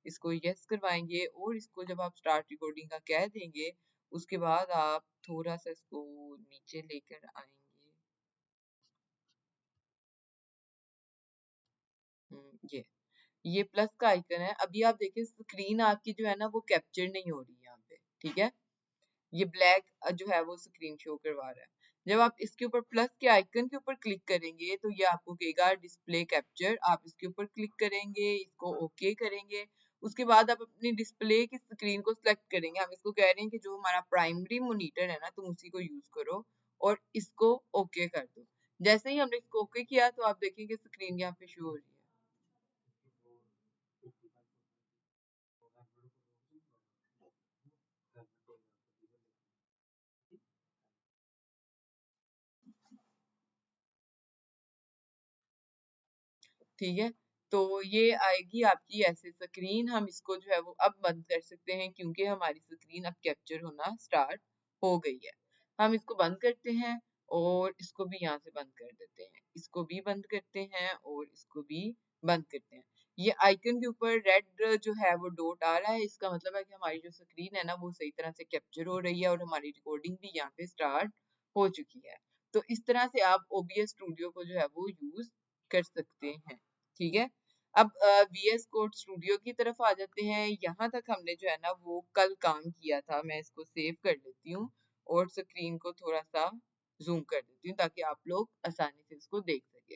इसको यस करवाएंगे और इसको जब आप स्टार्ट रिकॉर्डिंग का कह देंगे उसके बाद आप थोड़ा सा इसको नीचे लेकर आएंगे। ये प्लस का आइकन है। अभी आप देखिए स्क्रीन आपकी जो है ना वो कैप्चर नहीं हो रही है यहाँ पे, ठीक है। ये ब्लैक जो है वो स्क्रीन शो करवा रहा है। जब आप इसके ऊपर प्लस के आइकन के ऊपर क्लिक करेंगे तो ये आपको कहेगा डिस्प्ले कैप्चर। आप इसके ऊपर क्लिक करेंगे, इसको ओके करेंगे। उसके बाद आप अपनी डिस्प्ले की स्क्रीन को सिलेक्ट करेंगे। हम इसको कह रहे हैं कि जो हमारा प्राइमरी मॉनिटर है ना तुम उसी को यूज करो और इसको ओके कर दो। जैसे ही हमने इसको ओके किया तो आप देखेंगे स्क्रीन यहाँ पे शो हो रही है। ठीक है, तो ये आएगी आपकी ऐसे स्क्रीन। हम इसको जो है वो अब बंद कर सकते हैं क्योंकि हमारी स्क्रीन अब कैप्चर होना स्टार्ट हो गई है। हम इसको बंद करते हैं और इसको भी यहाँ से बंद कर देते हैं। इसको भी बंद करते हैं और इसको भी बंद करते हैं। ये आइकन के ऊपर रेड जो है वो डॉट आ रहा है, इसका मतलब है कि हमारी जो स्क्रीन है ना वो सही तरह से कैप्चर हो रही है और हमारी रिकॉर्डिंग भी यहाँ पे स्टार्ट हो चुकी है। तो इस तरह से आप OBS स्टूडियो को जो है वो यूज कर सकते हैं, ठीक है। अब VS कोड स्टूडियो की तरफ आ जाते हैं। यहाँ तक हमने जो है ना वो कल काम किया था। मैं इसको सेव कर लेती हूँ और स्क्रीन को थोड़ा सा जूम कर देती हूँ ताकि आप लोग आसानी से इसको देख सकें।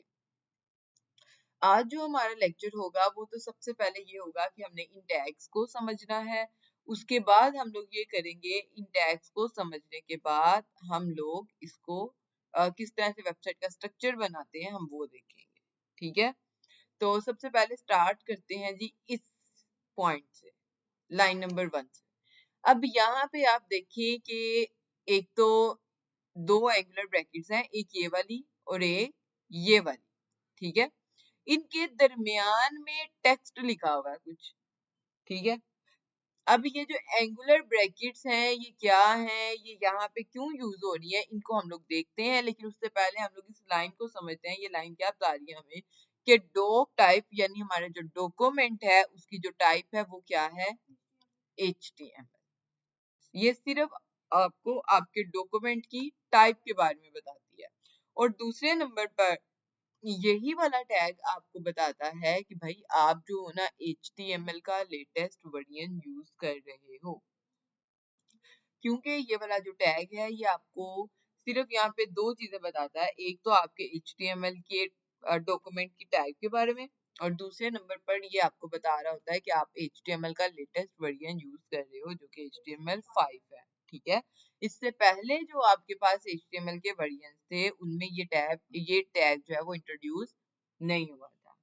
आज जो हमारा लेक्चर होगा वो तो सबसे पहले ये होगा कि हमने इन टैग्स को समझना है। उसके बाद हम लोग ये करेंगे, इन टैग्स को समझने के बाद हम लोग इसको किस तरह से वेबसाइट का स्ट्रक्चर बनाते हैं हम वो देखेंगे, ठीक है। तो सबसे पहले स्टार्ट करते हैं जी इस पॉइंट से, लाइन नंबर 1 से। अब यहाँ पे आप देखिए कि एक तो दो एंगुलर ब्रैकेट्स हैं, एक ये वाली और एक ये वाली, ठीक है। इनके दरमियान में टेक्स्ट लिखा हुआ है कुछ, ठीक है। अब ये जो एंगुलर ब्रैकेट्स हैं ये क्या हैं, ये यहाँ पे क्यों यूज हो रही है, इनको हम लोग देखते हैं। लेकिन उससे पहले हम लोग इस लाइन को समझते हैं। ये लाइन क्या बता रही है हमें कि डॉक टाइप यानी हमारा जो डॉक्यूमेंट है उसकी जो टाइप है वो क्या है, HTML। ये सिर्फ आपको आपके डॉक्यूमेंट की टाइप के बारे में बताती है। और दूसरे नंबर पर यही वाला टैग आपको बताता है कि भाई आप जो हो ना HTML का लेटेस्ट वर्जन यूज कर रहे हो। क्योंकि ये वाला जो टैग है ये आपको सिर्फ यहाँ पे दो चीजें बताता है, एक तो आपके HTML के डॉक्यूमेंट की टाइप के बारे में और दूसरे नंबर पर ये आपको बता रहा होता है कि आप HTML का लेटेस्ट वर्जन यूज कर रहे हो जो कि HTML5 है, ठीक है। इससे पहले जो आपके पास HTML के वर्जन थे उनमें ये टैग जो है वो इंट्रोड्यूस नहीं हुआ था,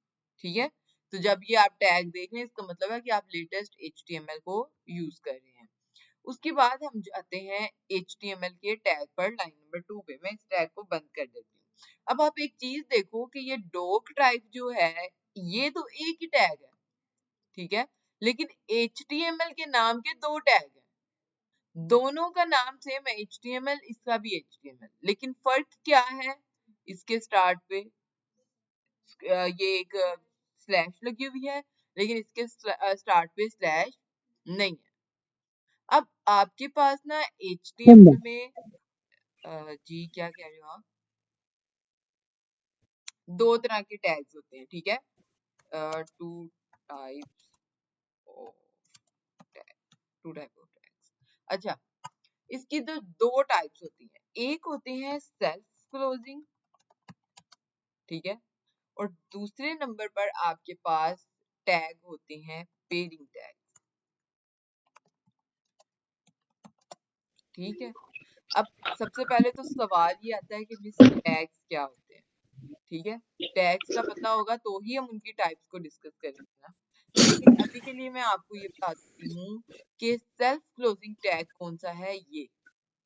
ठीक है। तो जब ये आप टैग देख रहे हैं इसका मतलब है कि आप लेटेस्ट HTML को यूज कर रहे हैं। उसके बाद हम जाते हैं HTML के टैग पर, लाइन नंबर 2 पे। मैं इस टैग को बंद कर देती हूँ। अब आप एक चीज देखो कि ये डॉक टाइप जो है ये तो एक ही टैग है, ठीक है। लेकिन HTML के नाम के दो टैग हैं, दोनों का नाम सेम है, HTML इसका भी HTML। लेकिन फर्क क्या है, इसके स्टार्ट पे ये एक स्लैश लगी हुई है लेकिन इसके स्टार्ट पे स्लैश नहीं है। अब आपके पास ना HTML में जी क्या कह रहे हो आप, दो तरह के टैग्स होते हैं, ठीक है। Two types of tag, two type of tags. अच्छा, इसकी तो दो टाइप्स होती हैं, एक होते हैं सेल्फ क्लोजिंग, ठीक है। और दूसरे नंबर पर आपके पास टैग होते हैं पेयरिंग टैग, ठीक है। अब सबसे पहले तो सवाल ये आता है कि मिस टैग्स क्या होते हैं, ठीक है। टैग्स का पता होगा तो ही हम उनकी टाइप्स को डिस्कस करेंगे ना। लेकिन अभी के लिए मैं आपको ये बता देती हूँ कि सेल्फ क्लोजिंग टैग कौन सा है, ये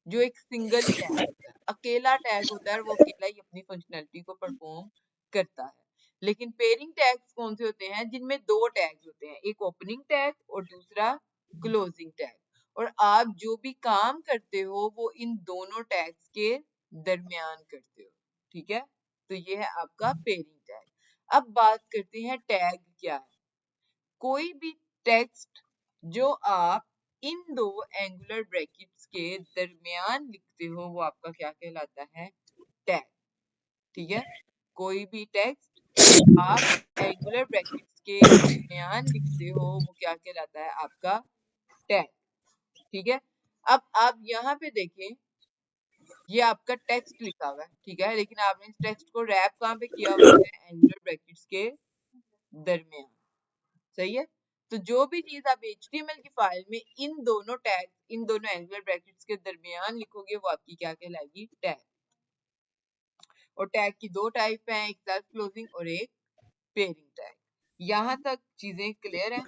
जो एक सिंगल ही टैग होता है, अकेला टैग होता है, वो अकेला ही अपनी फंक्शनैलिटी को परफॉर्म करता है। लेकिन पेयरिंग टैग्स कौन से होते हैं, जिनमें दो टैग्स होते हैं, एक ओपनिंग टैग और दूसरा क्लोजिंग टैग। और आप जो भी काम करते हो वो इन दोनों टैग्स के दरमियान करते हो, ठीक है। तो ये है आपका पेयरिंग टैग। अब बात करते हैं टैग क्या है। कोई भी टेक्स्ट जो आप इन दो एंगुलर ब्रैकेट्स के दरमियान लिखते हो वो आपका क्या कहलाता है? टैग। ठीक है, कोई भी टेक्स्ट आप एंगुलर ब्रैकेट्स के दरमियान लिखते हो वो क्या कहलाता है? आपका टैग। ठीक है, अब आप यहाँ पे देखें, ये आपका टेक्स्ट लिखा हुआ है, ठीक है, लेकिन आपने इस टेक्स्ट को रैप कहाँ पे किया हुआ है? एंगुलर ब्रैकेट्स के दरमियान। सही है, तो जो भी चीज आप HTML की फाइल में इन दोनों टैग, इन दोनों एंगुलर ब्रैकेट्स के दरमियान लिखोगे वो आपकी क्या कहलाएगी? टैग। और टैग की दो टाइप हैं, एक सेल्फ क्लोजिंग और एक पेयरिंग टैग। यहाँ तक चीजें क्लियर हैं?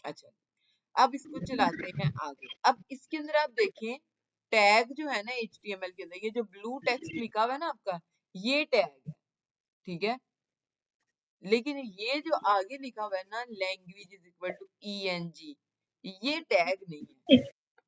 अच्छा, अब इसको चलाते हैं आगे। अब इसके अंदर आप देखें, टैग जो है ना HTML के अंदर, ये जो ब्लू टेक्स्ट लिखा हुआ है ना आपका, ये टैग है। ठीक है, लेकिन ये जो आगे लिखा हुआ है ना, language is equal to ENG, ये टैग नहीं है।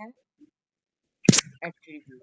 है? एट्रीब्यूट।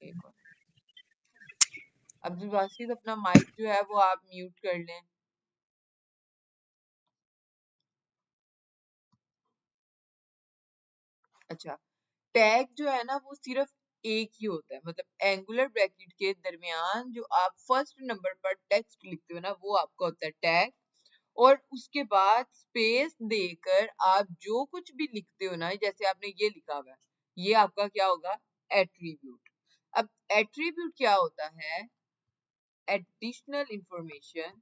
एक और अब्दुल बासित, अपना माइक जो है वो आप म्यूट कर लें। अच्छा, टैग जो है ना वो सिर्फ एक ही होता है, मतलब एंगुलर ब्रैकेट के दरमियान जो आप फर्स्ट नंबर पर टेक्स्ट लिखते हो ना वो आपका होता है टैग। और उसके बाद स्पेस देकर आप जो कुछ भी लिखते हो ना, जैसे आपने ये लिखा हुआ है, ये आपका क्या होगा? एट्रीब्यूट। अब एट्रीब्यूट क्या होता है? Additional information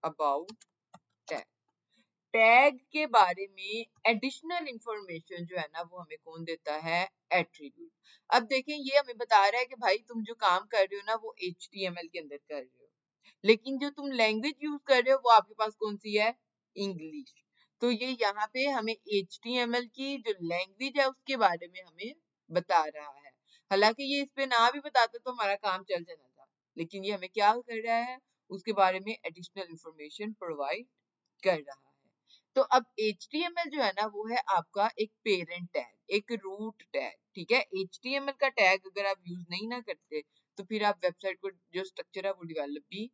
about tag. Tag के बारे में एडिशनल इंफॉर्मेशन जो है ना वो हमें कौन देता है? एट्रीब्यूट। अब देखें, ये हमें बता रहा है कि भाई तुम जो काम कर रहे हो ना वो HTML के अंदर कर रहे हो, लेकिन जो तुम लैंग्वेज यूज कर रहे हो वो आपके पास कौन सी है? इंग्लिश। तो ये यहाँ पे हमें HTML की जो लैंग्वेज है उसके बारे में हमें बता रहा है। हालांकि ये इस पे ना भी बताता तो हमारा काम चल जाना था, लेकिन ये हमें क्या कर रहा है? उसके बारे में एडिशनल इंफॉर्मेशन प्रोवाइड कर रहा है। तो अब HTML जो है ना वो है आपका एक पेरेंट टैग, एक रूट टैग। ठीक है, HTML का टैग अगर आप यूज नहीं ना करते तो फिर आप वेबसाइट को जो स्ट्रक्चर है वो डेवलप भी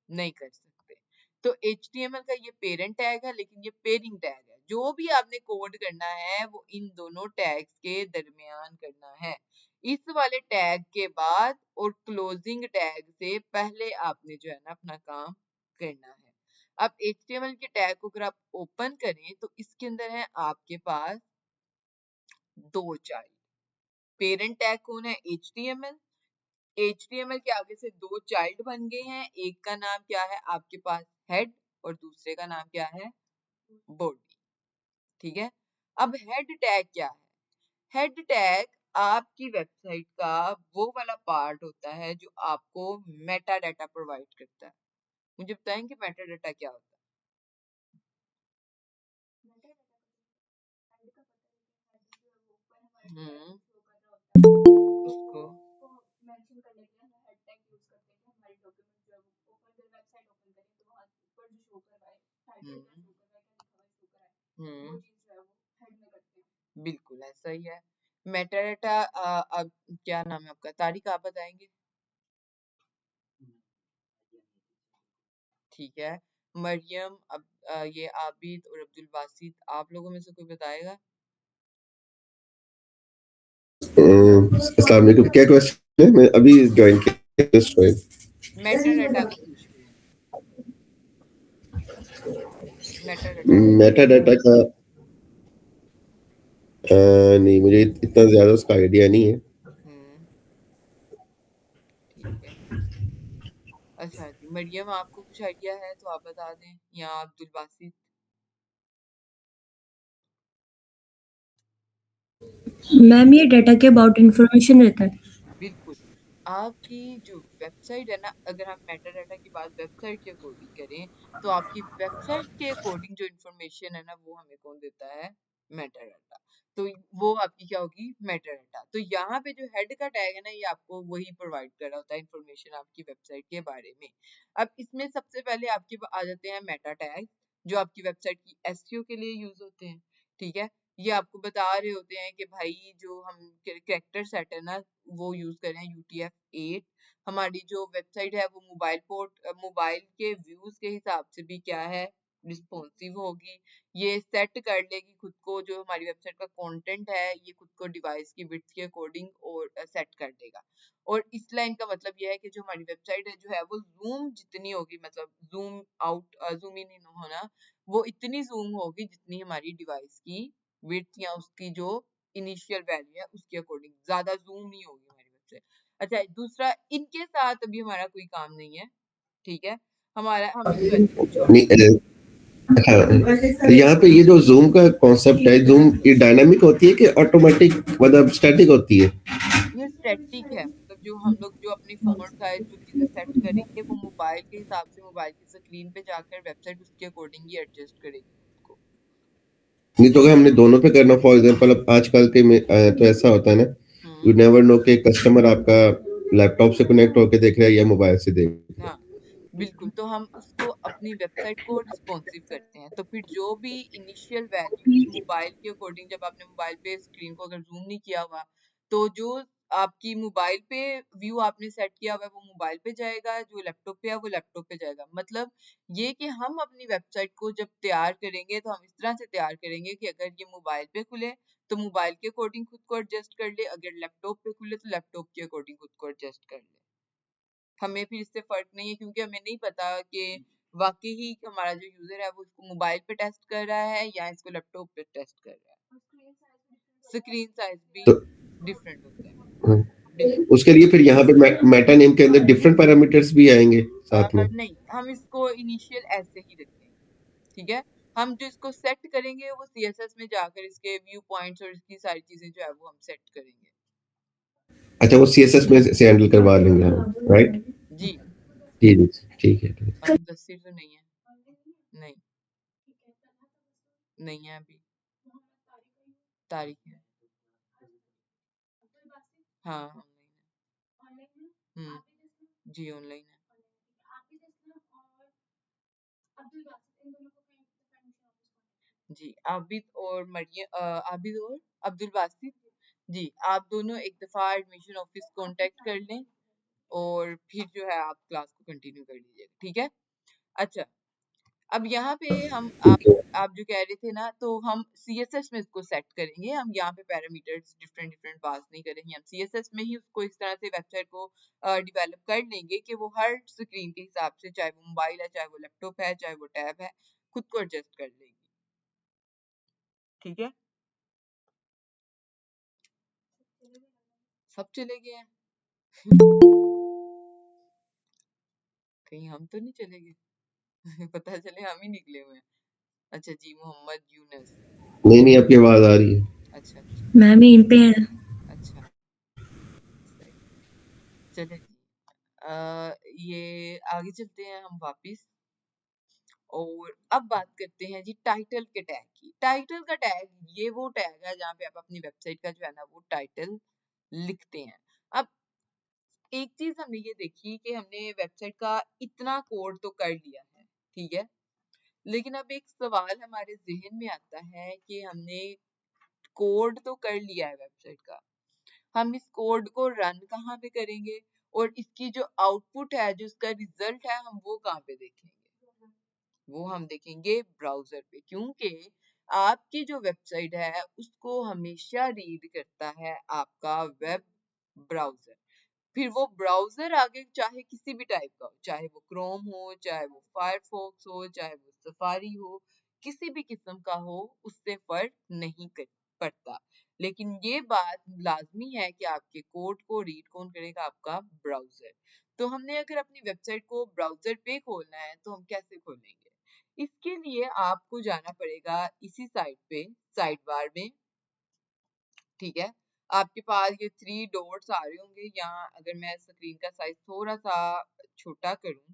नहीं कर सकते। तो HTML का ये पेरेंट टैग है, लेकिन ये पेयरिंग टैग है। जो भी आपने कोड करना है वो इन दोनों टैग्स के दरमियान करना है। इस वाले टैग के बाद और क्लोजिंग टैग से पहले आपने जो है ना अपना काम करना है। अब HTML के टैग को अगर आप ओपन करें तो इसके अंदर है आपके पास दो चाइल्ड। पेरेंट टैग कौन है? HTML। HTML के आगे से दो चाइल्ड बन गए हैं, एक का नाम क्या है आपके पास? हेड, और दूसरे का नाम क्या है? बॉडी। ठीक है, अब हेड टैग क्या है? हेड टैग आपकी वेबसाइट का वो वाला पार्ट होता है जो आपको मेटा डाटा प्रोवाइड करता है। मुझे बताएंगे मेटा डाटा क्या होता है? उसको हम्म, बिल्कुल ऐसा ही है। मेटाडाटा अब क्या नाम है आपका? तारिक, आप बताएंगे? ठीक है, मरियम, अब ये आबिद और अब्दुल बासित, आप लोगों में से कोई बताएगा? अस्सलाम वालेकुम, क्या क्वेश्चन है? मैं अभी ज्वाइन किया, जस्ट ज्वाइन। मेटाडाटा को पूछ रहे हैं, मेटाडाटा। मेटा डाटा का नहीं, मुझे इतना ज्यादा उसका आइडिया नहीं है। हम्म, ठीक है। अच्छा जी, मरियम, आपको कुछ आइडिया है तो आप बता दें, या अब्दुल बासित? मैम ये डाटा के अबाउट इंफॉर्मेशन रहता है। बिल्कुल, आपकी जो वेबसाइट है ना, अगर हम मेटा डाटा की बात वेबसाइट के अकॉर्डिंग करें तो आपकी वेबसाइट के अकॉर्डिंग जो इंफॉर्मेशन है ना वो हमें कौन देता है? Meta data. तो वो आपकी क्या होगी? Meta data. तो यहाँ पे जो हेड का टैग है ना ये आपको वही प्रोवाइड कर रहा होता है इंफॉर्मेशन आपकी वेबसाइट के बारे में। अब इसमें सबसे पहले आपके आ जाते हैं मेटा टैग, जो आपकी वेबसाइट की SEO के लिए यूज होते हैं। ठीक है, ये आपको बता रहे होते हैं कि भाई जो हम कैरेक्टर सेट है ना वो यूज करें UTF-8, हमारी जो वेबसाइट है वो मोबाइल के व्यूज के हिसाब से भी क्या है, रिस्पॉन्सिव होगी। ये सेट कर लेगी खुद को, जो हमारी वेबसाइट का कंटेंट है ये खुद को डिवाइस की विड्थ के अकॉर्डिंग और सेट कर देगा। और इस लाइन का मतलब ये है कि जो हमारी वेबसाइट है जो है वो जूम जितनी होगी, मतलब जूम आउट जूम इन होना, वो इतनी जूम होगी जितनी हमारी डिवाइस की विड्थ या उसकी जो इनिशियल वैल्यू है उसके अकॉर्डिंग, ज्यादा जूम नहीं होगी हमारी वेबसाइट। अच्छा, दूसरा, इनके साथ अभी हमारा कोई काम नहीं है, ठीक है, हम इसको ऐसे ही छोड़ नहीं, देंगे। हाँ, यहाँ पे ये जो जूम का कॉन्सेप्ट है, जूम ये डायनामिक होती है कि ऑटोमेटिक, मतलब स्टैटिक होती है? ये स्टैटिक है, मतलब जो हम लोग जो अपनी फॉन्ट साइज जो चीजें सेट करेंगे वो मोबाइल के हिसाब से मोबाइल की स्क्रीन पे जाकर वेबसाइट उसके अकॉर्डिंग ही एडजस्ट करेगी उसको। नहीं तो अगर हमने दोनों पे करना, फॉर एग्जांपल अब आजकल के में तो ऐसा होता है ना, यू हम्म। नेवर नो कि कस्टमर आपका लैपटॉप से कनेक्ट होके देख रहा है या मोबाइल से देख रहा हाँ बिल्कुल, तो हम उसको अपनी वेबसाइट को रिस्पॉन्सिव करते हैं, तो फिर जो भी इनिशियल वैल्यूज मोबाइल के अकॉर्डिंग, जब आपने मोबाइल पे स्क्रीन को अगर जूम नहीं किया हुआ तो जो आपकी मोबाइल पे व्यू आपने सेट किया हुआ है वो मोबाइल पे जाएगा, जो लैपटॉप पे है वो लैपटॉप पे जाएगा। मतलब ये कि हम अपनी वेबसाइट को जब तैयार करेंगे तो हम इस तरह से तैयार करेंगे कि अगर ये मोबाइल पे खुले तो मोबाइल के अकॉर्डिंग खुद को एडजस्ट कर ले, अगर लैपटॉप पे खुले तो लैपटॉप के अकॉर्डिंग खुद को एडजस्ट कर ले। हमें फिर इससे फर्क नहीं है, क्योंकि हमें नहीं पता कि वाकई ही हमारा जो यूजर है वो इसको मोबाइल पे टेस्ट कर रहा है या इसको लैपटॉप पे टेस्ट कर रहा है। स्क्रीन साइज भी है। तो डिफरेंट होता है। हाँ, बिल्कुल। उसके लिए फिर यहाँ पे मेटा नेम के अंदर डिफरेंट पैरामीटर्स भी आएंगे साथ में? नहीं, हम इसको इनिशियल ऐसे ही रखेंगे, ठीक है। हम जो इसको सेट करेंगे वो सीएसएस में जाकर इसके व्यू पॉइंट्स और इसकी सारी चीजें जो है वो हम सेट करेंगे। अच्छा, वो सीएसएस में से हैंडल करवा लेंगे हम, राइट? जी। ठीक है, ठीक है, ठीक है। अभी तस्वीर तो नहीं है, नहीं, नहीं है अभी, तारीख है, हाँ ऑनलाइन है। जी ऑनलाइन है। जी, आबिद और अब्दुल बासित, जी आप दोनों एक दफा एडमिशन ऑफिस कांटेक्ट कर लें और फिर जो है आप क्लास को कंटिन्यू कर लीजिएगा, ठीक है। अच्छा, अब यहाँ पे हम ठीक है। आप जो कह रहे थे ना, तो हम सीएसएस में इसको सेट करेंगे, हम यहाँ पे पैरामीटर्स डिफरेंट डिफरेंट पास नहीं करेंगे, हम सीएसएस में ही उसको इस तरह से वेबसाइट को डेवलप कर लेंगे कि वो हर स्क्रीन के हिसाब से, चाहे वो मोबाइल है, चाहे वो लैपटॉप है, चाहे वो टैब है, खुद को एडजस्ट कर लेगी, ठीक है। सब चले गए हैं कहीं हम तो नहीं चले गए पता चले हम ही निकले हुए हैं। अच्छा जी, मोहम्मद यूनस। नहीं नहीं, आपकी आवाज आ रही है। अच्छा अच्छा मैम यहीं पे है। अच्छा, सही, चले जी। ये आगे चलते हैं हम वापिस, और अब बात करते हैं जी टाइटल के टैग की। टाइटल का टैग ये वो टैग है जहाँ पे आप अपनी वेबसाइट का जो है ना वो टाइटल लिखते हैं। अब एक चीज हमने ये देखी कि हमने वेबसाइट का इतना कोड तो कर लिया है, ठीक है, लेकिन अब एक सवाल हमारे जहन में आता है कि हमने कोड तो कर लिया है वेबसाइट का, हम इस कोड को रन कहाँ पे करेंगे और इसकी जो आउटपुट है, जो इसका रिजल्ट है, हम वो कहाँ पे देखेंगे? वो हम देखेंगे ब्राउजर पे, क्योंकि आपकी जो वेबसाइट है उसको हमेशा रीड करता है आपका वेब ब्राउजर। फिर वो ब्राउजर आगे चाहे किसी भी टाइप का हो, चाहे वो क्रोम हो, चाहे वो फायरफॉक्स हो, चाहे वो सफारी हो, किसी भी किस्म का हो, उससे फर्क नहीं पड़ता। लेकिन ये बात लाजमी है कि आपके कोड को रीड कौन करेगा? आपका ब्राउजर। तो हमने अगर अपनी वेबसाइट को ब्राउजर पे खोलना है तो हम कैसे खोलेंगे? इसके लिए आपको जाना पड़ेगा इसी साइट पे, साइड बार में, ठीक है। आपके पास ये 3 डॉट्स आ रहे होंगे, यहाँ अगर मैं स्क्रीन का साइज थोड़ा सा छोटा करूं,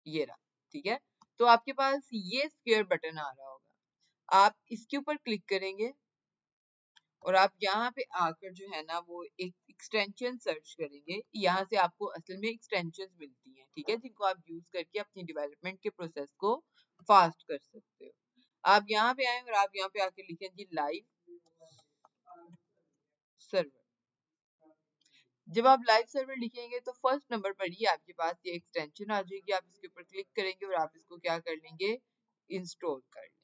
ये रहा, ठीक है। तो आपके पास ये स्क्वायर बटन आ रहा होगा, आप इसके ऊपर क्लिक करेंगे और आप यहाँ पे आकर जो है ना वो एक एक्सटेंशन सर्च करेंगे। यहाँ से आपको असल में एक्सटेंशन मिलती हैं, ठीक है, जिनको आप यूज करके अपनी डेवलपमेंट के प्रोसेस को फास्ट कर सकते हो। आप यहाँ पे आए और आप यहाँ पे आके लिखें जी लाइव सर्वर। जब आप लाइव सर्वर लिखेंगे तो फर्स्ट नंबर पर ही आपके पास ये एक्सटेंशन आ जाएगी, आप इसके ऊपर क्लिक करेंगे और आप इसको क्या कर लेंगे, इंस्टॉल कर लेंगे।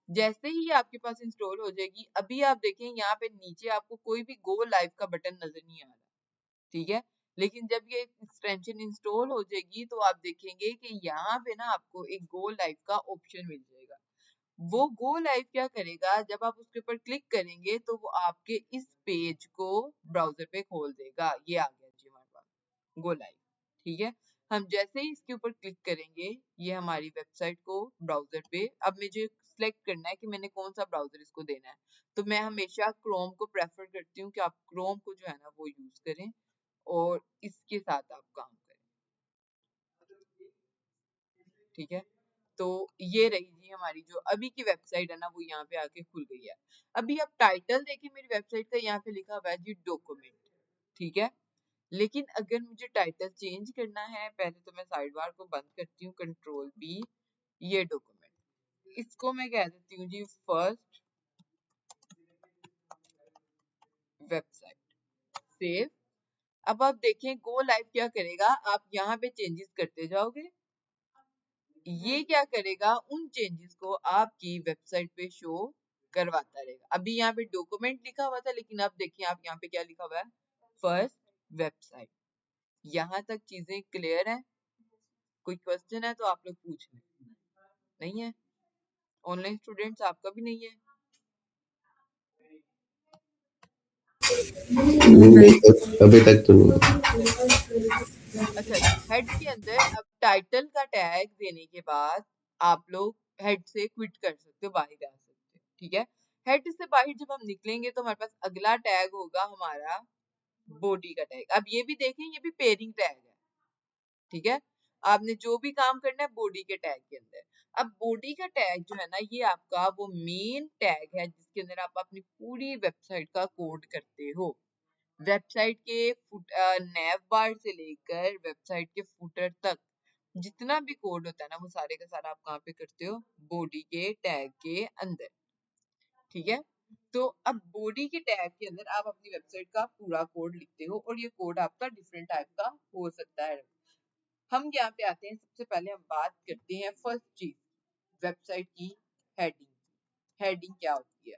जैसे ही आपके पास इंस्टॉल हो जाएगी, अभी आप देखें यहाँ पे नीचे आपको कोई भी गो लाइव का बटन नजर नहीं आ रहा, ठीक है। लेकिन जब ये एक्सटेंशन इंस्टॉल हो जाएगी तो आप देखेंगे कि यहाँ पे ना आपको एक गो लाइव का ऑप्शन मिल जाएगा। वो गो लाइव क्या करेगा, जब आप उसके ऊपर क्लिक करेंगे तो वो आपके इस पेज को ब्राउजर पे खोल देगा। ये आ गया जी हमारे पास गो लाइव, ठीक है। हम जैसे ही इसके ऊपर क्लिक करेंगे ये हमारी वेबसाइट को ब्राउजर पे, अब मुझे सिलेक्ट करना है कि मैंने कौन सा ब्राउजर इसको देना है, तो मैं हमेशा क्रोम को प्रेफर करती हूँ कि आप क्रोम को जो है ना वो यूज करें और इसके साथ आप काम करें, ठीक है। तो ये रही जी हमारी जो अभी की वेबसाइट है ना वो यहाँ पे आके खुल गई है। अभी आप टाइटल देखिए मेरी वेबसाइट का, यहाँ पे लिखा हुआ है जी डॉक्यूमेंट, ठीक है। लेकिन अगर मुझे टाइटल चेंज करना है, पहले तो मैं साइड बार को बंद करती हूँ, कंट्रोल बी, ये डॉक्यूमेंट, इसको मैं कह देती हूँ जी फर्स्ट वेबसाइट, सेव। अब आप देखें गो लाइव क्या करेगा, आप यहाँ पे चेंजेस करते जाओगे, ये क्या करेगा, उन चेंजेस को आपकी वेबसाइट पे शो करवाता रहेगा। अभी यहाँ पे डॉक्यूमेंट लिखा हुआ था, लेकिन अब देखिए आप यहाँ पे क्या लिखा हुआ है, फर्स्ट वेबसाइट। यहाँ तक चीजें क्लियर है? कोई क्वेश्चन है तो आप लोग पूछ लें। नहीं है? ऑनलाइन स्टूडेंट्स आपका भी नहीं है? अभी तक तो नहीं। अच्छा जी, हेड के अंदर अब टाइटल का टैग देने के बाद आप लोग हेड से क्विट कर सकते हो, बाहर आ सकते हो, ठीक है। हेड से बाहर जब हम निकलेंगे तो हमारे पास अगला टैग होगा हमारा बॉडी का टैग। अब ये भी देखें, ये भी पेयरिंग टैग है, ठीक है। आपने जो भी काम करना है बॉडी के टैग के अंदर। अब बॉडी का टैग जो है ना ये आपका वो मेन टैग है जिसके अंदर आप अपनी पूरी वेबसाइट का कोड करते हो। वेबसाइट के नैव बार से लेकर वेबसाइट के फुटर तक जितना भी कोड होता है ना वो सारे का सारा आप कहाँ पे करते हो, बॉडी के टैग के अंदर, ठीक है। तो अब बॉडी के टैग के अंदर आप अपनी वेबसाइट का पूरा कोड लिखते हो और ये कोड आपका डिफरेंट टाइप का हो सकता है। हम यहाँ पे आते हैं, सबसे पहले हम बात करते हैं फर्स्ट चीज, वेबसाइट की हेडिंग। हेडिंग क्या होती है,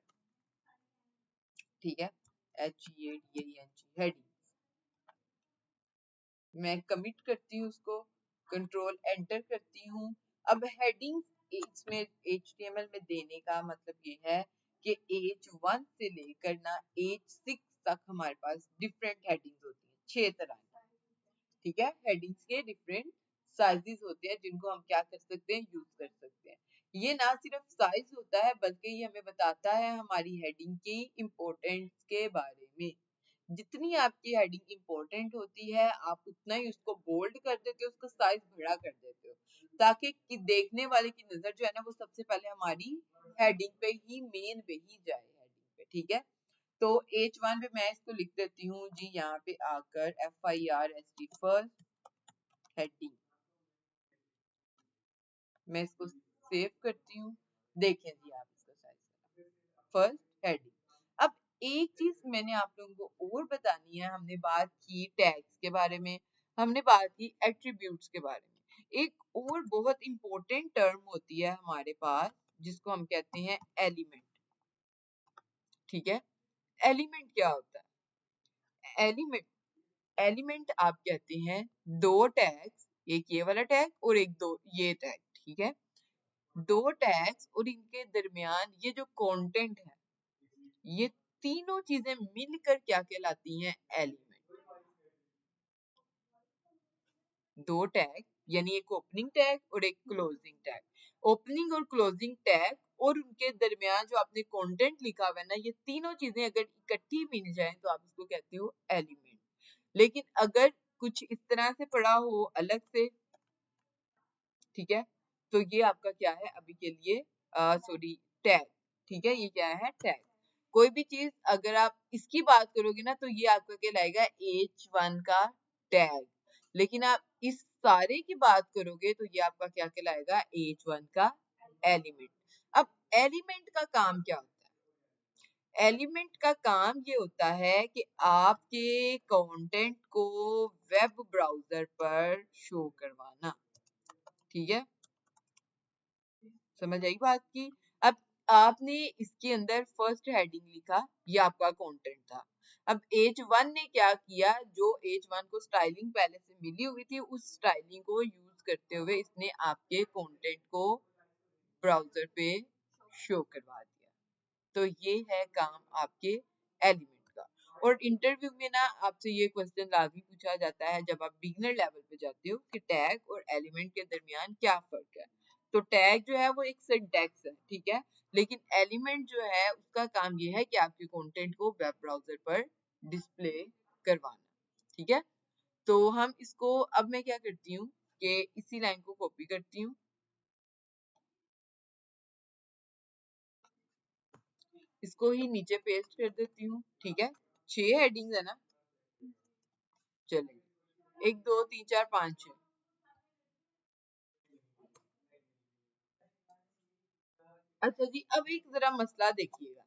ठीक है, HEADING, हेडिंग। मैं कमिट करती हूँ उसको, कंट्रोल एंटर करती हूँ। अब हेडिंग इसमें HTML में देने का मतलब ये है कि H1 से लेकर ना H6 तक हमारे पास डिफरेंट हेडिंग्स होती हैं, 6 तरह की, ठीक है। हेडिंग्स के डिफरेंट साइजेस होते हैं जिनको हम क्या कर सकते हैं, यूज कर सकते हैं। ये ना सिर्फ साइज होता है बल्कि ये हमें बताता है हमारी हेडिंग की इम्पोर्टेंस के बारे में। जितनी आपकी हेडिंग इम्पोर्टेंट होती है आप उतना ही उसको बोल्ड कर देते हो, उसका साइज बड़ा कर देते हो, ताकि कि देखने वाले की नजर जो है ना वो सबसे पहले हमारी हेडिंग पे ही, मेन पे ही जाए, हेडिंग पे, ठीक है। तो H1 पे मैं इसको लिख देती हूँ जी, यहाँ पे आकर FIRST फर्स्ट हेडिंग, मैं इसको सेव करती हूँ। देखें जी आप इसका साइज, फर्स्ट हेडिंग। अब एक चीज मैंने आप लोगों को और बतानी है, हमने बात की टैग्स के बारे में, हमने बात की एट्रीब्यूट्स के बारे में, एक और बहुत इंपॉर्टेंट टर्म होती है हमारे पास जिसको हम कहते हैं एलिमेंट, ठीक है। एलिमेंट क्या होता है, एलिमेंट, एलिमेंट आप कहते हैं दो टैग्स, एक ये वाला टैग और एक दो ये टैग, ठीक है। दो टैग्स और इनके दरमियान ये जो कंटेंट है, ये तीनों चीजें मिलकर क्या कहलाती हैं, एलिमेंट। दो टैग यानी एक ओपनिंग टैग और एक क्लोजिंग टैग, ओपनिंग और क्लोजिंग टैग और उनके दरमियान जो आपने कंटेंट लिखा हुआ है ना, ये तीनों चीजें अगर इकट्ठी मिल जाए तो आप इसको कहते हो एलिमेंट। लेकिन अगर कुछ इस तरह से पड़ा हो अलग से, ठीक है, तो ये आपका क्या है अभी के लिए, सॉरी, टैग, ठीक है, ये क्या है, टैग। कोई भी चीज अगर आप इसकी बात करोगे ना तो ये आपका कहलाएगा H1 का टैग, लेकिन आप इस सारे की बात करोगे तो ये आपका क्या कहलाएगा, H1 का एलिमेंट। अब एलिमेंट का काम क्या होता है, एलिमेंट का काम ये होता है कि आपके कंटेंट को वेब ब्राउजर पर शो करवाना। ठीक है, समझ आई बात की। अब आपने इसके अंदर फर्स्ट हेडिंग लिखा, ये आपका कंटेंट था। अब H1 ने क्या किया, जो H1 को स्टाइलिंग पहले से मिली हुई थी, उस स्टाइलिंग को यूज करते हुए इसने आपके कंटेंट को ब्राउजर पे शो करवा दिया। तो ये है काम आपके एलिमेंट का। और इंटरव्यू में ना आपसे ये क्वेश्चन लाजमी पूछा जाता है जब आप बिगिनर लेवल पे जाते हो कि टैग और एलिमेंट के दरमियान क्या फर्क है। तो टैग जो है वो एक सिंटैक्स है, ठीक है, लेकिन एलिमेंट जो है उसका काम ये है कि आपके कंटेंट को वेब ब्राउजर पर डिस्प्ले करवाना। ठीक है, तो हम इसको, अब मैं क्या करती हूँ कि इसी लाइन को कॉपी करती हूँ, इसको ही नीचे पेस्ट कर देती हूँ। ठीक है, 6 हेडिंग्स है ना, चलिए 1 2 3 4 5 6। अच्छा जी, अब एक जरा मसला देखिएगा,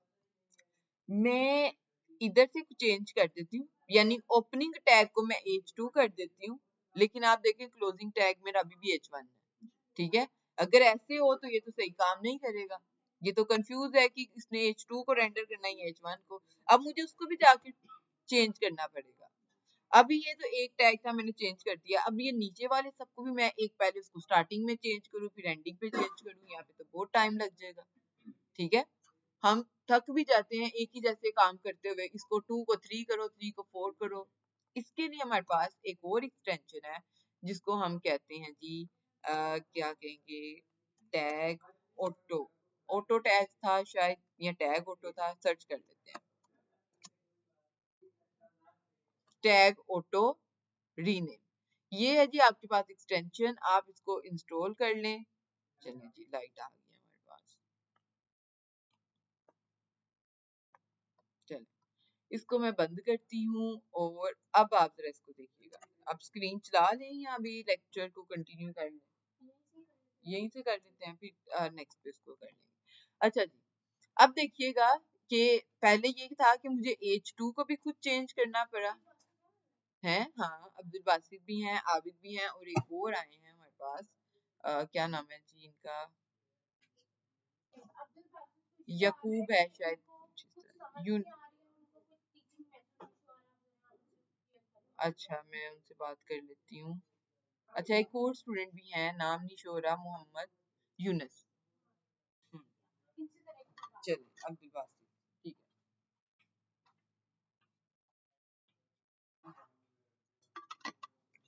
मैं इधर से चेंज कर देती हूँ, यानी ओपनिंग टैग को मैं H2 कर देती हूँ, लेकिन आप देखें क्लोजिंग टैग मेरा अभी भी H1 है। ठीक है, अगर ऐसे हो तो ये तो सही काम नहीं करेगा, ये तो कंफ्यूज है कि इसने H2 को रेंडर करना है H1 को। अब मुझे उसको भी जाके चेंज करना पड़ेगा। अभी ये तो एक टैग था, मैंने चेंज कर दिया, अब ये नीचे वाले सबको भी मैं एक पहले उसको स्टार्टिंग में चेंज करूँ फिर एंडिंग पे चेंज करूँ, यहाँ पे तो बहुत टाइम लग जाएगा। ठीक है, हम थक भी जाते हैं एक ही जैसे काम करते हुए, इसको 2 को 3 करो, 3 को 4 करो। इसके लिए हमारे पास एक और एक्सटेंशन है जिसको हम कहते हैं जी क्या कहेंगे, टैग ऑटो। ऑटो टैग था शायद, या टैग ऑटो था, सर्च कर लेते हैं, टैग ऑटो रीनेम। ये है जी आपके पास एक्सटेंशन, आप इसको इंस्टॉल कर लें। चलिए जी, लाइट आ गई है हमारे पास। चलिए इसको मैं बंद करती हूँ, और अब आप जरा इसको देखिएगा, आप स्क्रीन चला लें या अभी लेक्चर को कंटिन्यू कर लें, यहीं से कर देते हैं, फिर नेक्स्ट पे इसको कर लेंगे। अच्छा जी, अब देखिएगा कि पहले ये था कि मुझे H2 को भी खुद चेंज करना पड़ा है। हाँ, अब्दुल बासित भी हैं, आबिद भी हैं, और एक और आए हैं हमारे पास, क्या नाम है जी इनका, यकूब है शायद, कुछ इस तरह। अच्छा, मैं उनसे बात कर लेती हूँ। अच्छा, एक और स्टूडेंट भी हैं, नाम नहीं शो रहा, मोहम्मद यूनस। चलिए अब्दुल बासित, ठीक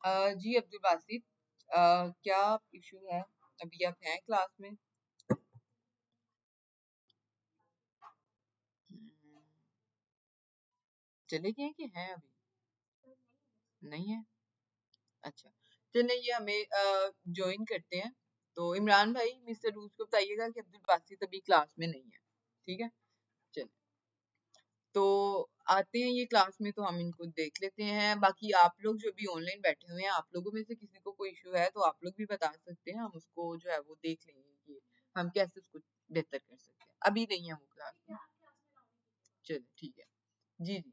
है। जी अब्दुल बासित, क्या इशू है, अभी आप हैं क्लास में? चले गए कि हैं अभी? नहीं है, अच्छा, चलिए ये हमें ज्वाइन करते हैं। तो इमरान भाई मिस्टर रूज को बताइएगा कि अब्दुल बासित अभी क्लास में नहीं है। ठीक है, चलिए तो आते हैं ये क्लास में, तो हम इनको देख लेते हैं। बाकी आप लोग जो भी ऑनलाइन बैठे हुए हैं, आप लोगों में से किसी को कोई इशू है तो आप लोग भी बता सकते हैं, हम उसको जो है वो देख लेंगे कि हम कैसे उसको बेहतर कर सकते हैं। अभी नहीं है वो क्लास में, चलिए ठीक है जी जी।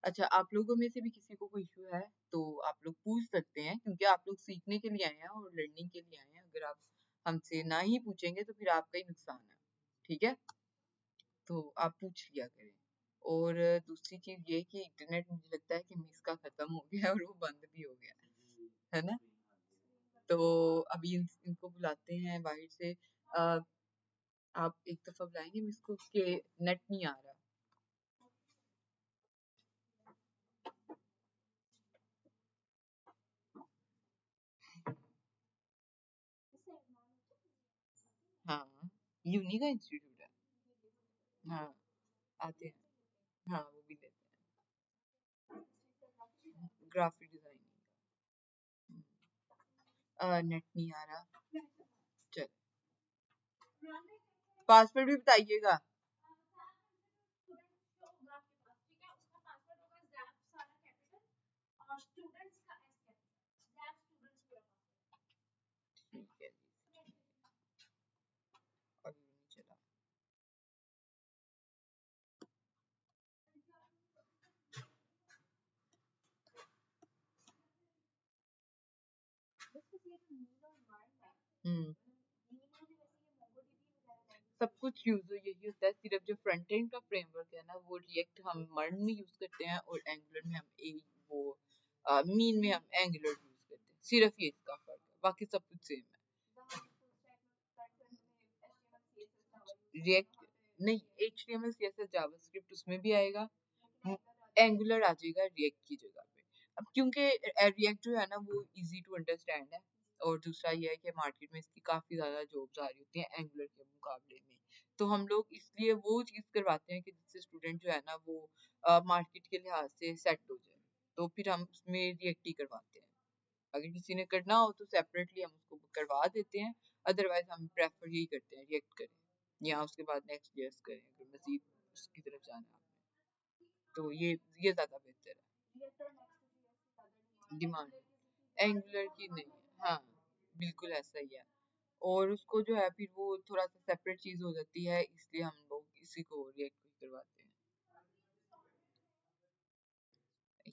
अच्छा, आप लोगों में से भी किसी को कोई इशू है तो आप लोग पूछ सकते हैं, क्योंकि आप लोग सीखने के लिए आए हैं और लर्निंग के लिए आए हैं। अगर आप हमसे ना ही पूछेंगे तो फिर आपका ही नुकसान है। ठीक है, तो आप पूछ लिया करें। और दूसरी चीज ये कि इंटरनेट मुझे लगता है कि मिस का खत्म हो गया है और वो बंद भी हो गया है ना। तो अभी इनको बुलाते हैं बाहर से। आप एक दफा बुलाएंगे मिस को कि नेट नहीं आ रहा। हाँ, यूनी का इंस्टीट्यूट है। हाँ, आते हैं, हाँ वो भी लेते हैं, ग्राफिक डिजाइनिंग। नेट नहीं आ रहा, चल पासवर्ड भी बताइएगा। ठीक है जी, अभी नहीं चला। हम्म सब कुछ यूज यही होता है, सिर्फ जो फ्रंट एंड का फ्रेमवर्क है ना वो रिएक्ट हम मर्न में यूज करते हैं और एंगुलर में हम वो मीन में हम एंगुलर यूज करते हैं, सिर्फ ये इसका फर्क है, बाकी सब कुछ सेम है। रिएक्ट नहीं, HTML CSS जावास्क्रिप्ट उसमें भी आएगा, एंगुलर आ जाएगा रिएक्ट की जगह पे। अब क्योंकि रिएक्ट जो है ना वो इजी टू अंडरस्टैंड है, और दूसरा ये है कि मार्केट में इसकी काफी ज्यादा जॉब्स आ रही होती हैं एंगुलर के मुकाबले में, तो हम लोग इसलिए वो चीज करवाते हैं कि जिससे स्टूडेंट जो है ना वो मार्केट के लिहाज से सेट हो जाए, तो फिर हम उसमें रिएक्ट ही करवाते हैं। अगर किसी ने करना हो तो सेपरेटली हम उसको करवा देते हैं, अदरवाइज हम प्रेफर यही करते हैं रिएक्ट करें या उसके बाद नेक्स्ट ईयर्स करें अगर मजीद उसकी तरफ जाना है, तो ये ज्यादा बेहतर है। डिमांड एंगुलर की नहीं है, हाँ बिल्कुल ऐसा ही है, और उसको जो है फिर वो थोड़ा सा सेपरेट चीज हो जाती है, इसलिए हम लोग इसी को रिएक्ट करवाते हैं।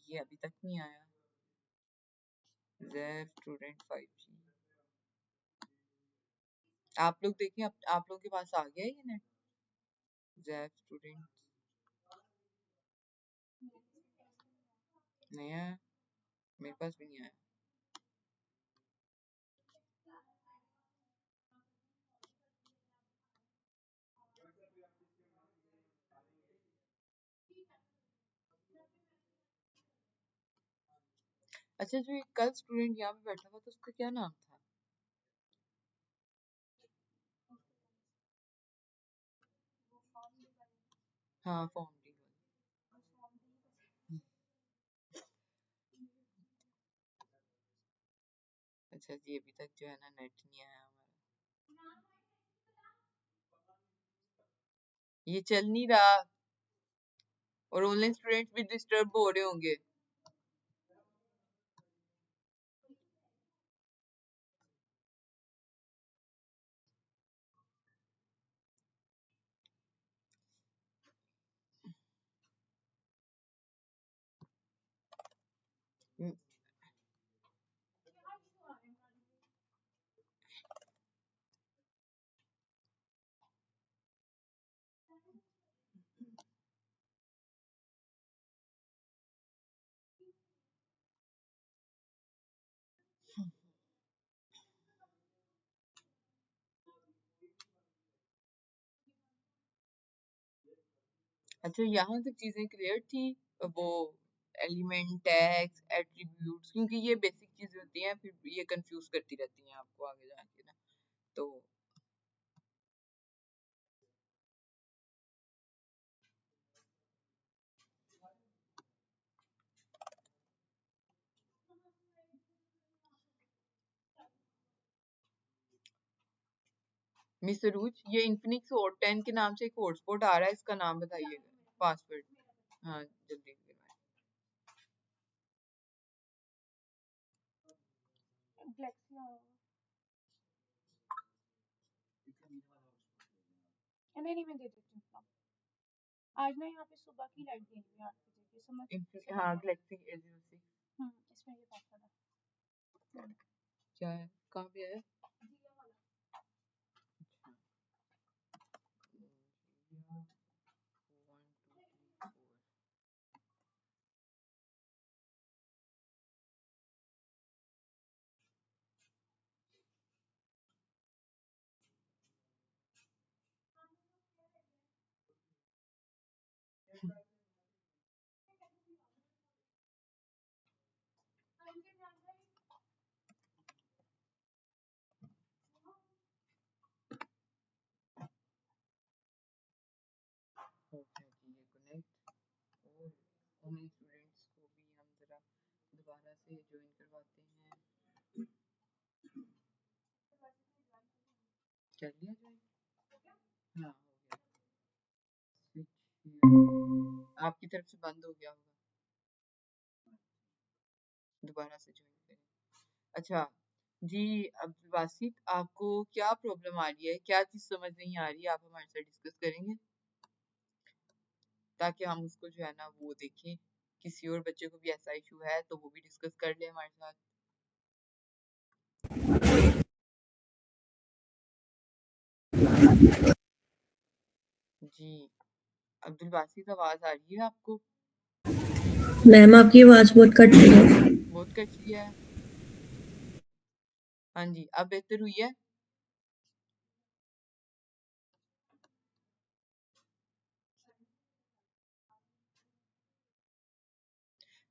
ये अभी तक नहीं आया ज़ेफ स्टूडेंट 5G, आप लोग देखें, आप लोगों के पास आ गया है ये नेट ज़ेफ स्टूडेंट? नहीं आया, मेरे पास भी नहीं आया। अच्छा, जो एक कल स्टूडेंट यहाँ पे बैठा हुआ था उसका क्या नाम था? हाँ फॉर्म डी वाला। अच्छा जी, अभी तक जो है ना नेट नहीं आया हमारा, ये चल नहीं रहा और ऑनलाइन स्टूडेंट्स भी डिस्टर्ब हो रहे होंगे। अच्छा, यहाँ तक चीजें क्लियर थी, वो एलिमेंट टैग्स एट्रीब्यूट्स, क्योंकि ये बेसिक चीजें होती हैं फिर ये कंफ्यूज करती रहती हैं आपको आगे जाके ना, तो मिस रूज, ये इन्फिनिक्स हॉट 10 के नाम से एक हॉटस्पॉट आ रहा है, इसका नाम बताइएगा, पासवर्ड। हाँ जल्दी से हाँ गैलेक्सी A06 क्या है, कहाँ पे है? अच्छा, 1 2 3 4। हो गया जी ये कनेक्ट, और ऑनलाइन स्टूडेंट्स को भी हम जरा दोबारा से ज्वाइन करवाते हैं। कर लिया ज्वाइन? हाँ हो गया, स्विच आपकी तरफ से बंद हो गया होगा, दोबारा से ज्वाइन करें। अच्छा जी, अब वासित आपको क्या प्रॉब्लम आ रही है, क्या चीज समझ नहीं आ रही है, आप हमारे साथ डिस्कस करेंगे ताकि हम उसको जो है ना वो देखें, किसी और बच्चे को भी ऐसा इशू है तो वो भी डिस्कस कर ले हमारे साथ। जी अब्दुल बासित, आवाज आ रही है आपको? मैम आपकी आवाज बहुत कट रही है। बहुत कट रही है। हाँ जी, अब बेहतर हुई है।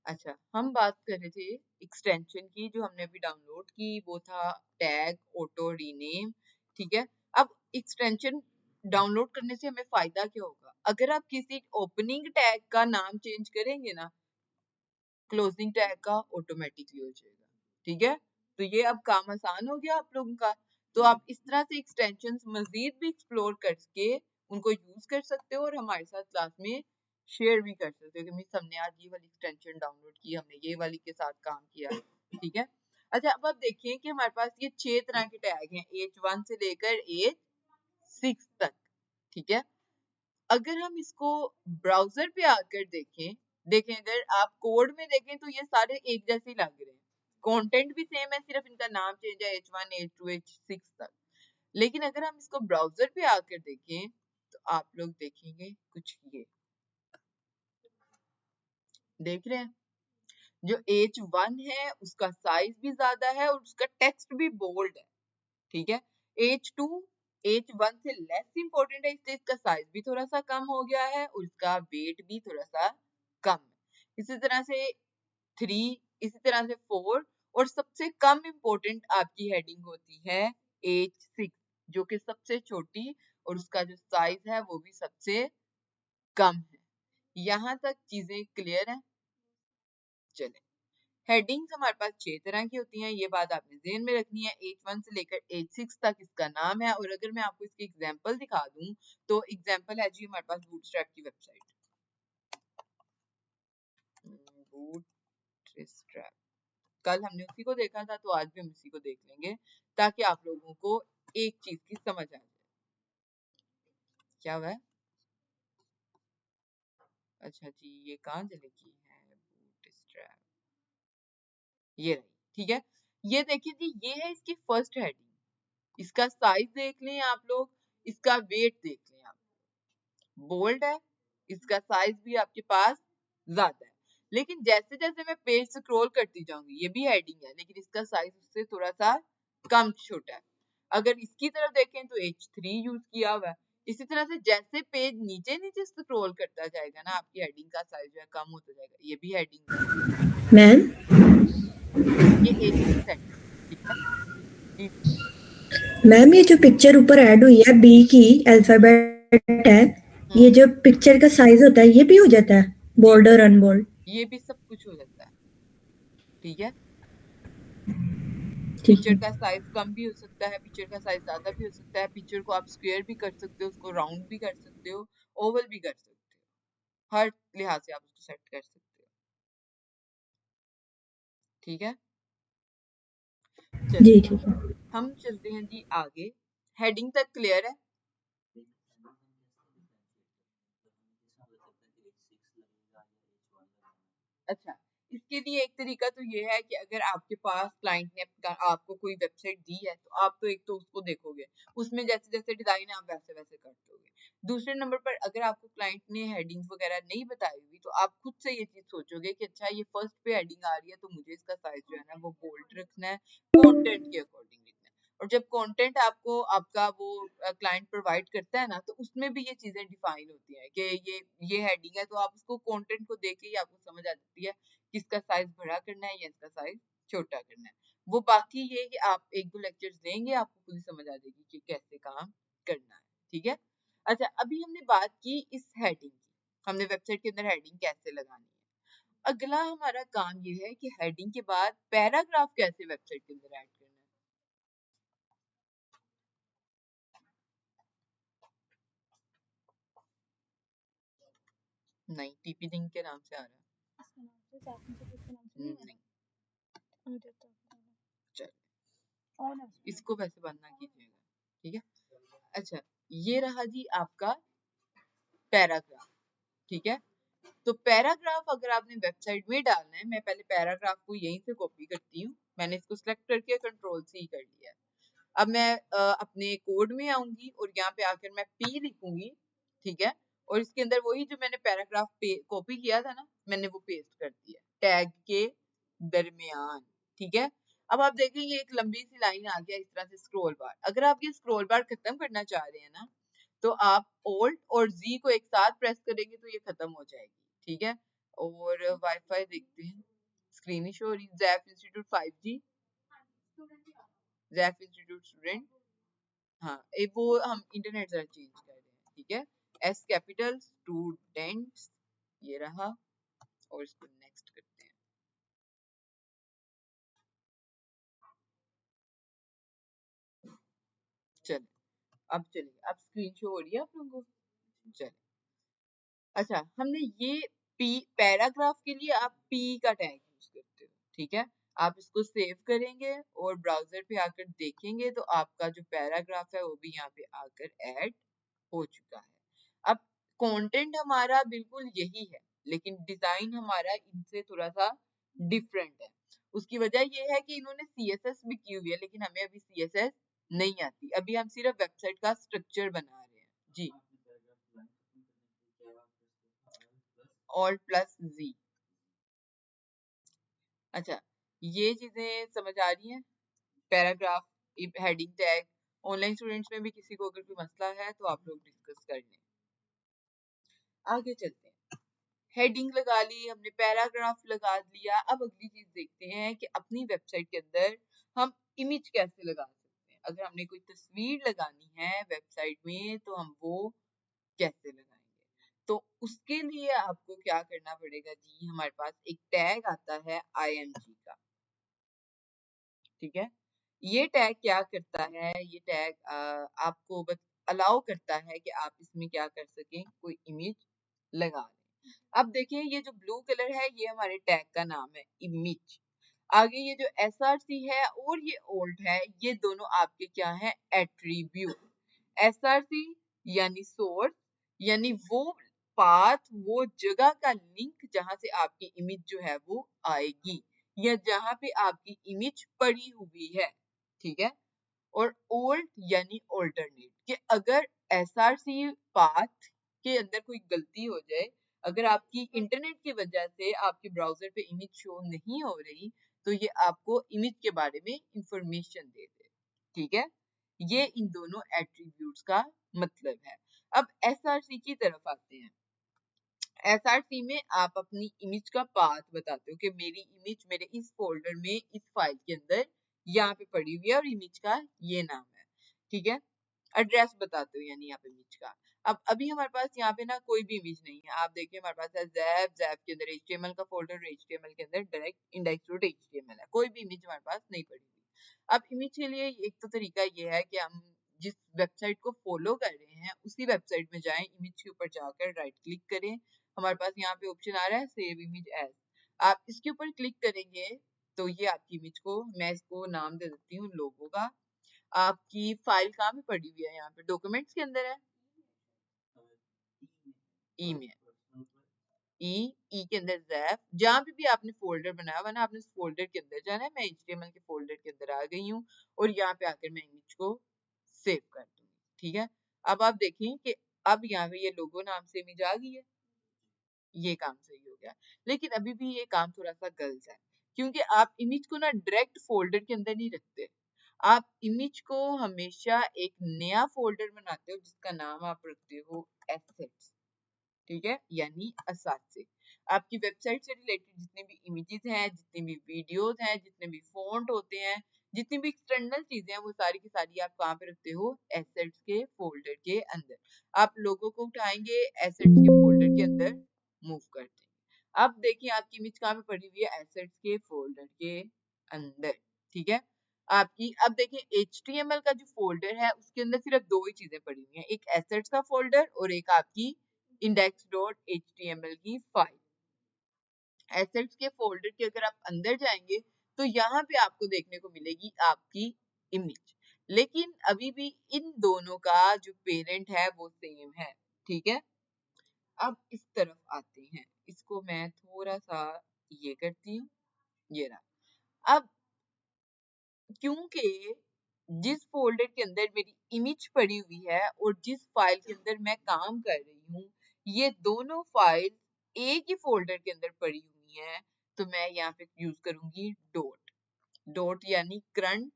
अच्छा, हम बात कर रहे थे एक्सटेंशन की, जो हमने अभी डाउनलोड की वो था टैग ऑटो रीनेम। ठीक है, अब एक्सटेंशन डाउनलोड करने से हमें फायदा क्या होगा? अगर आप किसी ओपनिंग टैग का नाम चेंज करेंगे ना, क्लोजिंग टैग का ऑटोमेटिकली हो जाएगा। ठीक है, तो ये अब काम आसान हो गया आप लोगों का। तो आप इस तरह से एक्सटेंशंस मजीद भी एक्सप्लोर करके उनको यूज कर सकते हो और हमारे साथ क्लास में शेयर भी कर सकते हो कि मिस हमने आज ये वाली एक्सटेंशन डाउनलोड की, हमने ये वाली के साथ काम किया। ठीक है, अच्छा अब आप देखिए कि हमारे पास ये 6 तरह के टैग हैं, H1 से लेकर H6 तक। ठीक है, अगर हम इसको ब्राउजर पे आकर देखें अगर आप कोड में देखें तो ये सारे एक जैसे लग रहे हैं, कंटेंट भी सेम है, सिर्फ इनका नाम चेंज है H1 H2 H6 तक। लेकिन अगर हम इसको ब्राउजर पे आकर देखें तो आप लोग देखेंगे कुछ ये देख रहे हैं, जो H1 है उसका साइज भी ज्यादा है और उसका टेक्स्ट भी बोल्ड है। ठीक है, H2 H1 से लेस इंपॉर्टेंट है, इसलिए इसका साइज भी थोड़ा सा कम हो गया है और इसका वेट भी थोड़ा सा कम है। इसी तरह से 3, इसी तरह से 4 और सबसे कम इंपॉर्टेंट आपकी हेडिंग होती है H6, जो कि सबसे छोटी और उसका जो साइज है वो भी सबसे कम है। यहाँ तक चीजें क्लियर है? चले, हेडिंग्स हमारे पास 6 तरह की होती हैं, ये बात आपने ध्यान में रखनी है। H1 से लेकर H6 तक इसका नाम है और अगर मैं आपको इसकी एग्जांपल दिखा दूं तो एग्जांपल है जी हमारे पास बूटस्ट्रैप की वेबसाइट। बूटस्ट्रैप कल हमने उसी को देखा था तो आज भी हम उसी को देख लेंगे ताकि आप लोगों को एक चीज की समझ आ जाए। क्या हुआ है? अच्छा जी, ये कहाँ चली गई है बूटस्ट्रैप? ये रही। ठीक है, ये देखिए जी, ये है इसकी फर्स्ट हेडिंग, इसका साइज देख लें आप लोग, इसका वेट देख लें आप, बोल्ड है, इसका साइज भी आपके पास ज्यादा है। लेकिन जैसे जैसे मैं पेज स्क्रॉल करती जाऊंगी, ये भी हेडिंग है लेकिन इसका साइज उससे थोड़ा सा कम छोटा है। अगर इसकी तरफ देखें तो H3 यूज किया हुआ है। इसी तरह से जैसे पेज नीचे नीचे स्क्रॉल करता जाएगा ना, आपकी हेडिंग का साइज जो है कम होता जाएगा। ये भी हेडिंग है, मैम ये H6 हेडिंग। ठीक है जी, मैम ये जो पिक्चर ऊपर ऐड हुई है बी की अल्फाबेट है, ये जो पिक्चर का साइज होता है ये भी हो जाता है जी बोल्ड और अनबोल्ड? ये भी सब कुछ हो जाता है। ठीक है, ठीक पिक्चर है। का साइज कम भी हो सकता है, पिक्चर का साइज ज्यादा भी हो सकता है, पिक्चर को आप स्क्वायर भी कर सकते हो, उसको राउंड भी कर सकते हो, ओवल भी कर सकते हो, हर लिहाज से आप उसको सेट कर सकते हो। ठीक है, चलो जी ठीक है। हम चलते हैं जी आगे। हेडिंग तक क्लियर है? अच्छा, इसके लिए एक तरीका तो ये है कि अगर आपके पास क्लाइंट ने आपको कोई वेबसाइट दी है तो आप तो एक तो उसको देखोगे, उसमें जैसे जैसे डिजाइन है आप वैसे वैसे कर दोगे। दूसरे नंबर पर अगर आपको क्लाइंट ने हेडिंग्स वगैरह नहीं बताई हुई तो आप खुद से ये चीज सोचोगे कि अच्छा ये फर्स्ट पे हेडिंग आ रही है तो मुझे इसका साइज जो है ना वो बोल्ड रखना है, कंटेंट के अकॉर्डिंग लिखना है। और जब कंटेंट आपको आपका वो क्लाइंट प्रोवाइड करता है ना तो उसमें भी ये चीजें डिफाइन होती हैं कि ये हेडिंग है, तो आप उसको कंटेंट को देख के ही आपको समझ आ जाती है किसका साइज बड़ा करना है या इसका साइज छोटा करना है। वो बाकी ये कि आप एक दो लेक्चर्स लेंगे आपको खुद ही समझ आ जाएगी कि कैसे काम करना है। ठीक है, अच्छा अभी हमने बात की इस हेडिंग की, हमने वेबसाइट के अंदर हेडिंग कैसे लगानी है। अगला हमारा काम ये है कि हेडिंग के बाद पैराग्राफ कैसे वेबसाइट के अंदर ऐड करना है। नहीं, टीपी लिंक के नाम से आ रहा है। नहीं, चल इसको वैसे बंद ना कीजिएगा। ठीक है, अच्छा ये रहा जी आपका पैराग्राफ। ठीक है, तो पैराग्राफ अगर आपने वेबसाइट में डालना है, मैं पहले पैराग्राफ को यहीं से कॉपी करती हूँ मैंने इसको सिलेक्ट करके कंट्रोल C कर लिया। अब मैं अपने कोड में आऊंगी और यहाँ पे आकर मैं P लिखूंगी, ठीक है, और इसके अंदर वही जो मैंने पैराग्राफ कॉपी किया था ना, मैंने वो पेस्ट कर दिया टैग के दरमियान, ठीक है। अब आप देखें ये एक लंबी सी लाइन आ गया इस तरह से स्क्रॉल बार। अगर आप ये स्क्रॉल बार खत्म करना चाह रहे हैं ना, तो आप Alt और Z को एक साथ प्रेस करेंगे तो ये खत्म हो जाएगी, ठीक है। और वाईफाई देखते हैं, स्क्रीन ही शो हो रही, जैफ इंस्टीट्यूट 5G, जैफ इंस्टीट्यूट स्टूडेंट, हाँ वो हम इंटरनेट जरा चेंज कर रहे हैं, ठीक है। एस कैपिटल स्टूडेंट्स, ये रहा, और इसको नेक्स्ट करते हैं। चलिए अब स्क्रीन शो हो रही है आप लोगों को। चलिए अच्छा, हमने ये पैराग्राफ के लिए आप P का टैग यूज करते हो, ठीक है। आप इसको सेव करेंगे और ब्राउजर पे आकर देखेंगे तो आपका जो पैराग्राफ है वो भी यहाँ पे आकर ऐड हो चुका है। अब कंटेंट हमारा बिल्कुल यही है, लेकिन डिजाइन हमारा इनसे थोड़ा सा डिफरेंट है। उसकी वजह ये है कि इन्होंने CSS भी की हुई है, लेकिन हमें अभी CSS नहीं आती। अभी हम सिर्फ वेबसाइट का स्ट्रक्चर बना रहे हैं जी। Alt+Z। अच्छा, ये चीजें समझ आ रही हैं? Paragraph, heading tag, online students में भी किसी को अगर कोई मसला है तो आप लोग डिस्कस कर लें। आगे चलते हैं, हेडिंग लगा ली हमने, पैराग्राफ लगा लिया। अब अगली चीज देखते हैं कि अपनी वेबसाइट के अंदर हम इमेज कैसे लगा सकते हैं। अगर हमने कोई तस्वीर लगानी है वेबसाइट में तो हम वो कैसे लगाएंगे। तो उसके लिए आपको क्या करना पड़ेगा जी, हमारे पास एक टैग आता है img का, ठीक है। ये टैग क्या करता है, ये टैग आपको अलाउ करता है कि आप इसमें क्या कर सकें, कोई इमेज लगा लें। अब देखिए ये जो ब्लू कलर है ये हमारे टैग का नाम है इमेज। आगे ये जो SRC है और ये ओल्ड है, ये दोनों आपके क्या है, एट्रीब्यूट। SRC यानी सोर्स, यानी वो पाथ, वो जगह का लिंक जहां से आपकी इमेज जो है वो आएगी, या जहां पे आपकी इमेज पड़ी हुई है, ठीक है। और ओल्ड यानी ऑल्टरनेट, कि अगर SRC पाथ के अंदर कोई गलती हो जाए, अगर आपकी इंटरनेट की वजह से आपके ब्राउजर पे इमेज शो नहीं हो रही, तो ये आपको इमेज के बारे में इंफॉर्मेशन दे दे, ठीक है। ये इन दोनों एट्रीब्यूट्स का मतलब है। अब SRC की तरफ आते हैं। SRC में आप अपनी इमेज का पाथ बताते हो कि मेरी इमेज मेरे इस फोल्डर में इस फाइल के अंदर यहाँ पे पड़ी हुई है और इमेज का ये नाम है, ठीक है। एड्रेस बताते हो यानी आप इमेज का। अब अभी हमारे पास यहाँ पे ना कोई भी इमेज नहीं है। आप देखिए हमारे पास है ज़ैप के अंदर HTML का फोल्डर, HTML के अंदर डायरेक्ट index.html है, कोई भी इमेज हमारे पास नहीं पड़ी हुई। अब इमेज के लिए एक तो तरीका ये है कि हम जिस वेबसाइट को फॉलो कर रहे हैं उसी वेबसाइट में जाएं, इमेज के ऊपर जाकर राइट क्लिक करें, हमारे पास यहाँ पे ऑप्शन आ रहा है सेव इमेज एज, आप इसके ऊपर क्लिक करेंगे तो ये आपकी इमेज को, मैं इसको नाम दे देती हूँ लोगो का। आपकी फाइल कहाँ पे पड़ी हुई है, यहाँ पे डॉक्यूमेंट्स के अंदर है, ई में, ई के अंदर ज़ैप, जहाँ पे भी आपने फोल्डर बनाया हुआ ना, आपने उस फोल्डर के अंदर जाना है। मैं HTML के फोल्डर के अंदर आ गई हूँ और यहाँ पे आकर मैं इमेज को सेव कर दूंगी, ठीक है। अब आप देखें कि अब यहाँ पे ये लोगो नाम से इमेज आ गई है, ये काम सही हो गया। लेकिन अभी भी ये काम थोड़ा सा गलत है, क्योंकि आप इमेज को ना डायरेक्ट फोल्डर के अंदर नहीं रखते, आप इमेज को हमेशा एक नया फोल्डर बनाते हो जिसका नाम आप रखते हो एसेट्स, ठीक है, यानी असासे। आपकी वेबसाइट से रिलेटेड जितने भी इमेजेस हैं, जितनी भी वीडियोस हैं, जितने भी फॉन्ट होते हैं, जितनी भी एक्सटर्नल चीजें हैं, वो सारी की सारी आप कहाँ पे रखते हो, एसेट्स के फोल्डर के अंदर। आप लोगों को उठाएंगे, एसेट्स के फोल्डर के अंदर मूव कर देंगे। अब देखिए आपकी इमेज कहाँ पे पड़ी हुई है, एसेट्स के फोल्डर के अंदर, ठीक है। आपकी अब देखिए HTML का जो फोल्डर है उसके अंदर सिर्फ दो ही चीजें पड़ी हुई हैं, एक एसेट्स का फोल्डर और एक आपकी index.html की फाइल। एसेट्स के फोल्डर के अगर आप अंदर जाएंगे तो यहाँ पे आपको देखने को मिलेगी आपकी इमेज, लेकिन अभी भी इन दोनों का जो पेरेंट है वो सेम है, ठीक है। अब इस तरफ आते हैं, इसको मैं थोड़ा सा ये करती हूँ, ये रहा। अब क्योंकि जिस फोल्डर के अंदर मेरी इमेज पड़ी हुई है और जिस फाइल के अंदर मैं काम कर रही हूँ, ये दोनों फाइल एक ही फोल्डर के अंदर पड़ी हुई हैं, तो मैं यहाँ पे यूज करूंगी डॉट। डॉट यानी करंट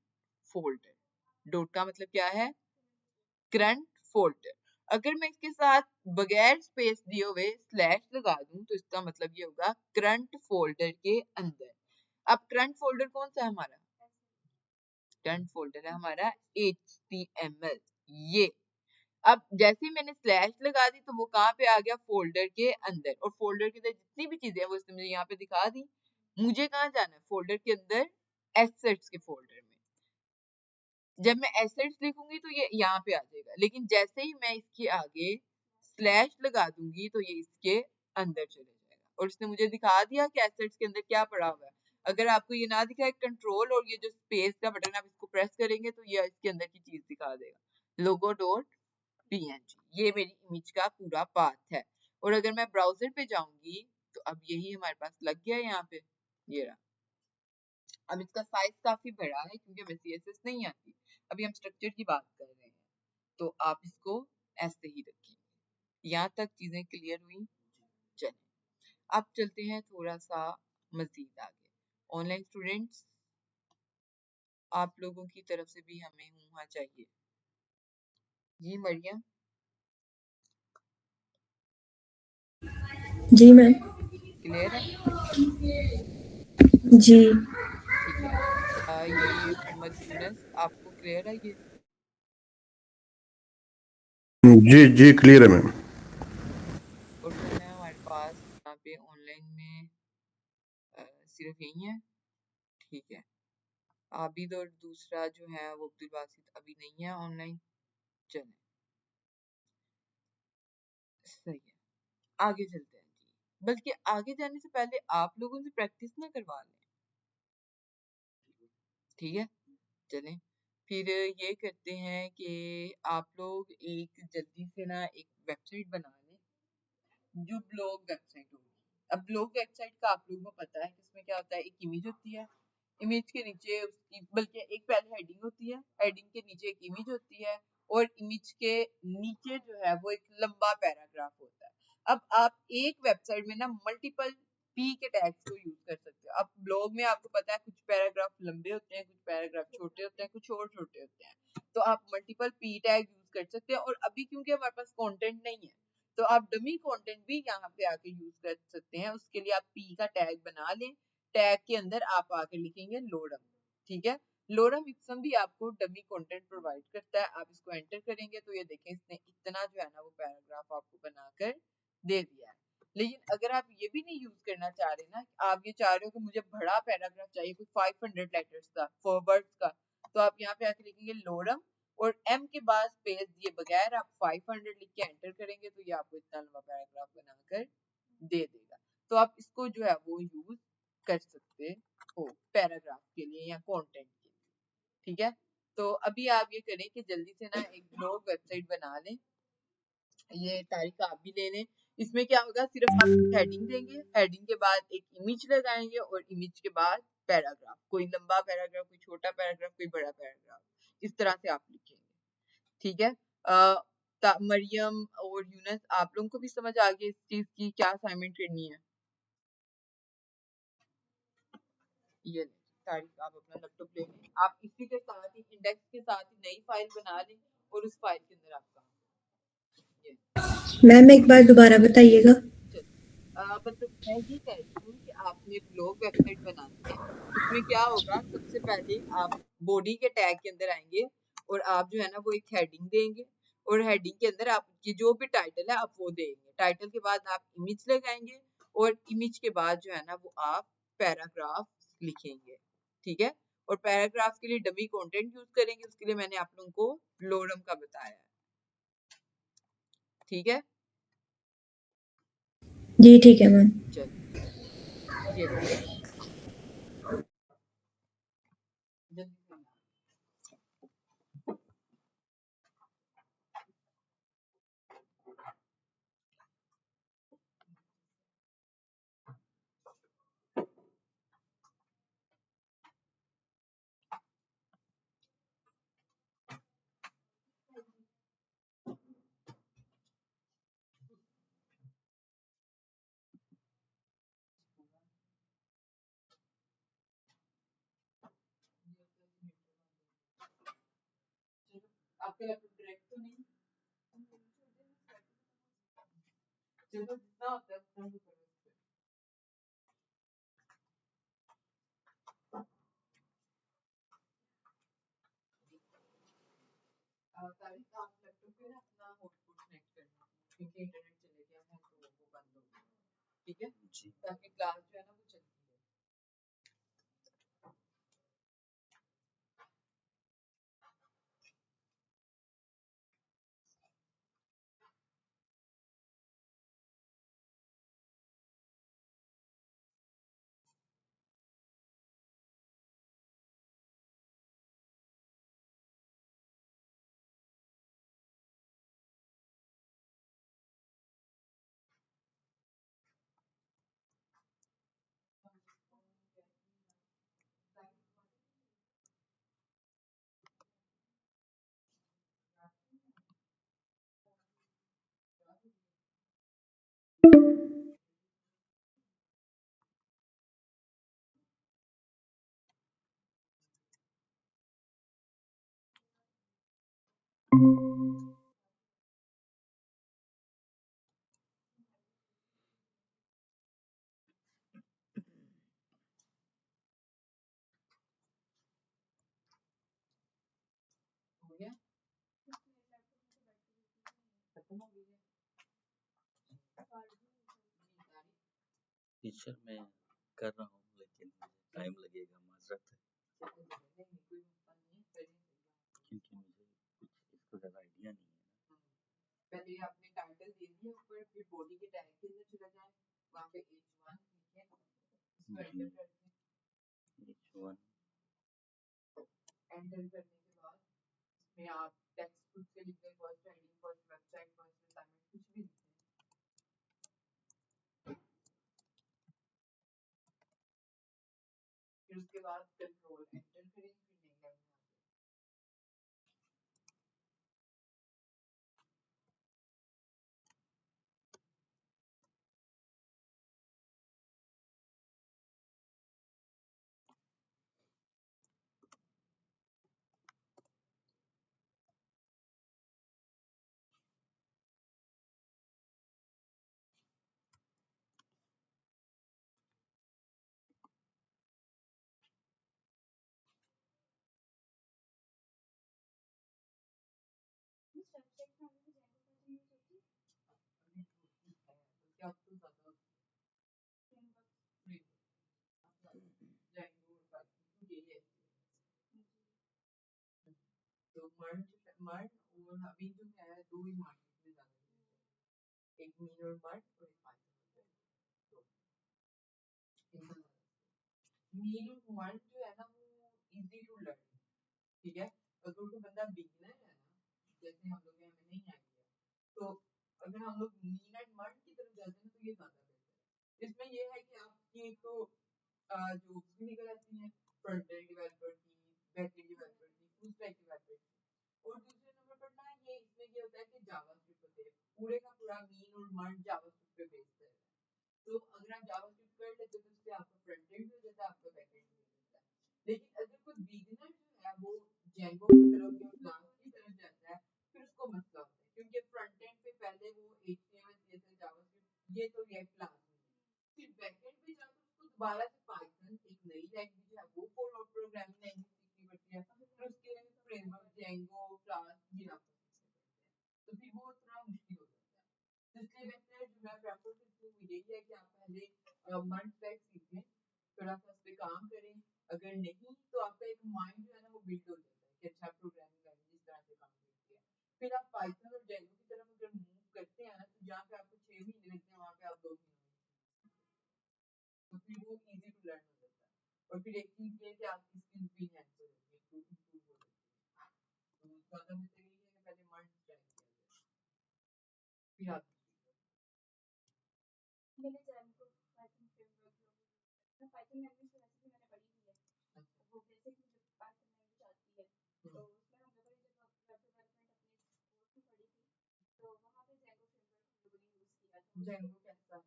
फोल्डर। डॉट का मतलब क्या है? Current folder. अगर मैं इसके साथ बगैर स्पेस दिए हुए स्लैश लगा दूं तो इसका मतलब ये होगा करंट फोल्डर के अंदर। अब करंट फोल्डर कौन सा है हमारा? करंट फोल्डर है हमारा HTML। ये अब जैसे ही मैंने स्लैश लगा दी तो वो कहाँ पे आ गया? फोल्डर के अंदर। और फोल्डर के अंदर जितनी भी चीजें हैं वो इसने मुझे यहाँ पे दिखा दी। मुझे कहाँ जाना है? फोल्डर के अंदर एसेट्स के फोल्डर में। जब मैं एसेट्स लिखूंगी तो ये यहाँ पे आ जाएगा, लेकिन जैसे ही मैं इसके आगे स्लैश लगा दूंगी तो ये इसके अंदर चले जाएगा। और इसने मुझे दिखा दिया कि एसेट्स के अंदर क्या पड़ा हुआ है। अगर आपको ये ना दिखाए, कंट्रोल और ये जो स्पेस का बटन है आप इसको प्रेस करेंगे तो ये इसके अंदर की चीज दिखा देगा, लोगो डॉट png। ये मेरी इमेज का पूरा पाथ है। और अगर मैं ब्राउजर पे जाऊंगी तो अब यही हमारे पास लग गया है यहाँ पे, ये रहा। अब इसका साइज काफी बड़ा है क्योंकि हमें CSS नहीं आती। अभी हम स्ट्रक्चर की बात कर रहे हैं, तो आप इसको ऐसे ही रखिए। यहाँ तक चीजें क्लियर हुई? चलिए अब चलते हैं थोड़ा सा मजीद आगे। ऑनलाइन स्टूडेंट्स, आप लोगों की तरफ से भी हमें होना चाहिए। जी मरियम, जी मैम। क्लियर है? जी। ठीक है। ये मोहम्मद यूनस, आपको क्लियर है ये? जी जी क्लियर है मैम। और कौन है हमारे पास यहाँ पे ऑनलाइन में? सिर्फ यही है? ठीक है। आबिद और दूसरा जो है वो अब्दुल बासित अभी नहीं है ऑनलाइन। चलें, सही है, आगे चलते हैं जी। बल्कि आगे जाने से पहले आप लोगों से प्रैक्टिस ना करवा लें, ठीक है? चलें, फिर ये करते हैं कि आप लोग एक जल्दी से ना एक वेबसाइट बना लें जो ब्लॉग वेबसाइट होगी। अब ब्लॉग वेबसाइट का आप लोगों को पता है कि इसमें क्या होता है? एक इमेज होती है, इमेज के नीचे उसकी, बल्कि एक पहले हेडिंग होती है, हेडिंग के नीचे एक इमेज होती है, और इमेज के नीचे जो है वो एक लंबा पैराग्राफ होता है। अब आप एक वेबसाइट में ना मल्टीपल पी के टैग्स को यूज कर सकते हो। अब ब्लॉग में आपको पता है कुछ पैराग्राफ लंबे होते हैं, कुछ पैराग्राफ छोटे होते हैं, कुछ और छोटे होते हैं, तो आप मल्टीपल पी टैग यूज कर सकते हैं। और अभी क्योंकि हमारे पास कंटेंट नहीं है तो आप डमी कंटेंट भी यहाँ पे आके यूज कर सकते हैं। उसके लिए आप पी का टैग बना लें, टैग के अंदर आप आके लिखेंगे लोडम, ठीक है? लोडम इप्सम भी आपको डमी कंटेंट प्रोवाइड करता है। आप इसको एंटर करेंगे तो ये देखें इसने इतना जो है ना वो पैराग्राफ आपको बनाकर दे दिया है। लेकिन अगर आप ये भी नहीं यूज करना चाह रहे ना, आप ये चाह रहे हो कि मुझे बड़ा पैराग्राफ चाहिए कोई 500 लेटर्स का, फॉरवर्ड्स का, तो आप यहाँ पे आके लिखेंगे लोडम और एम के बाद स्पेस दिए बगैर आप 500 लिख के एंटर करेंगे तो ये आपको इतना लंबा पैराग्राफ बनाकर दे देगा। तो आप इसको जो है वो यूज कर सकते हो पैराग्राफ के लिए या कंटेंट के लिए, ठीक है? तो अभी आप ये करें कि जल्दी से ना एक ब्लॉग वेबसाइट बना लें। ये तारीख आप भी ले लें। इसमें क्या होगा? सिर्फ आप हेडिंग देंगे, हेडिंग के बाद एक इमेज लगाएंगे और इमेज के बाद पैराग्राफ, कोई लंबा पैराग्राफ, कोई छोटा पैराग्राफ, कोई बड़ा पैराग्राफ, इस तरह से आप लिखेंगे, ठीक है? मरियम और यूनस, आप लोगों को भी समझ आ गई इस चीज की क्या असाइनमेंट करनी है? ये तारीख आप अपना लैपटॉप ले लें, आप इसी के साथ ही इंडेक्स के साथ ही नई फाइल बना लें और उस फाइल के अंदर आप काम ये मैम एक बार दोबारा बताइएगा। मतलब मैं ये कह रही हूँ कि आपने ब्लॉग वेबसाइट बनानी है। उसमें क्या होगा? सबसे पहले आप बॉडी के टैग के अंदर आएंगे और आप जो है ना वो एक हेडिंग देंगे और हेडिंग के अंदर आपकी जो भी टाइटल है आप वो देंगे। टाइटल के बाद आप इमेज लगाएंगे और इमेज के बाद जो है ना वो आप पैराग्राफ लिखेंगे, ठीक है? और पैराग्राफ के लिए डमी कंटेंट यूज करेंगे, उसके लिए मैंने आप लोगों को लोडम का बताया है, ठीक है? जी ठीक है मैम। चलिए ये जल्दी से आपका लैपटॉप डायरेक्ट तो नहीं, चलो जितना होता है उतना ही करो। तारीख आप लैपटॉप पे ना अपना हॉटस्पॉट कनेक्ट करना, क्योंकि इंटरनेट चले गया है तो वो बंद हो गया, ठीक है जी ताकि क्लास जो है ना वो चलती है। हो गया, खत्म हो गई है। टीचर मैं कर रहा हूँ लेकिन टाइम लगेगा, माजरत है, क्योंकि मुझे कुछ इसका ज़्यादा आइडिया नहीं है ना। पहले आपने टाइटल दे दिया ऊपर, फिर बॉडी के टैग के अंदर चला जाए, वहाँ पे H1 लिखे, इसको एंटर कर दें। H1 एंटर करने के बाद इसमें आप टेक्स्ट खुद से लिख दें, first heading, first website, first assignment, कुछ भी लिखें। फिर उसके बाद कंट्रोल एंटर करें, फिर नई लाइन में क्या आपको ज़्यादा तो मर्ज और अभी जो है दो ही मार्केट में ज़्यादा यूज़ है, एक मीन और मर्ज और एक पाइथन। तो मीन और मर्ज जो है ना वो इजी टू लर्न, ठीक है। अगर कोई बंदा बिगिनर है ना, जैसे हम लोग हैं, हमें नहीं आइडिया, तो अगर हम लोग मीन एंड मर्ज की तरफ जाते हैं तो ये ज़्यादा बेहतर है। इसमें ये है कि आपकी तो जॉब्स भी निकल आती हैं, फ्रंट एंड डेवलपर की, बैक एंड डेवलपर की, फुल स्टैक डेवलपर की। और दूसरे नंबर पर ना ये इसमें ये होता है कि जावास्क्रिप्ट होते हैं, पूरे का पूरा मीन और मर्ज जावास्क्रिप्ट पे बेस्ड है। तो अगर आप जावास्क्रिप्ट कर लेते तो उससे आपका फ्रंट एंड भी हो जाता है, आपका बैक एंड भी हो जाता है। लेकिन अगर कोई बिगिनर जो है वो जेंगो की तरफ या क्लास की तरफ जाता है, फिर उसको मसला होता है, क्योंकि फ्रंट एंड पे पहले वो HTML CSS जावास्क्रिप्ट ये तो रिएक्ट क्लास में, फिर बैक एंड पे जाकर उसको दोबारा से पाइथन एक नई लैंग्वेज है वो प्रोग्रामिंग लैंग्वेज सीखनी पड़ती है, फिर उसके लिए फ्रेमवर्क जेंगो क्लास ये आपको सीखने पड़ते हैं, तो फिर वो थोड़ा मुश्किल हो जाता है। तो इसलिए बेहतर जो मैं प्रेफर करती हूँ यही है कि आप पहले मर्ज स्टैक सीखें, थोड़ा सा उस पर काम करें, अगर नहीं तो आपका एक माइंड जो है ना वो बिल्ड हो जाता है कि अच्छा प्रोग्रामिंग लैंग्वेज इस तरह से काम करती है। फिर आप पाइथन और जेंगो की तरफ अगर मूव करते हैं ना, तो जहाँ पे आपको 6 महीने लगते हैं वहाँ पे आप 2 महीने, तो फिर वो इजी टू लर्न हो जाता है। और फिर एक चीज़ ये है कि आपकी स्किल्स भी एनहांस हो जाती है, इम्प्रूव हो जाती है। तो ज़्यादा बेहतर यही है कि पहले मर्ज स्टैक किया जाए, फिर आप मैंने जेंगो पाइथन फ्रेमवर्क जो पाइथन लैंग्वेज तो वैसे भी मैंने पढ़ी हुई है, वो बेसिक मुझे पाइथन लैंग्वेज आती है, तो उसमें हम लोगों ने जब वेब डेवलपमेंट अपने कोर्स में पढ़ी थी, तो वहाँ पे जेंगो फ्रेमवर्क हम लोगों ने यूज़ किया था। जेंगो कैसा है?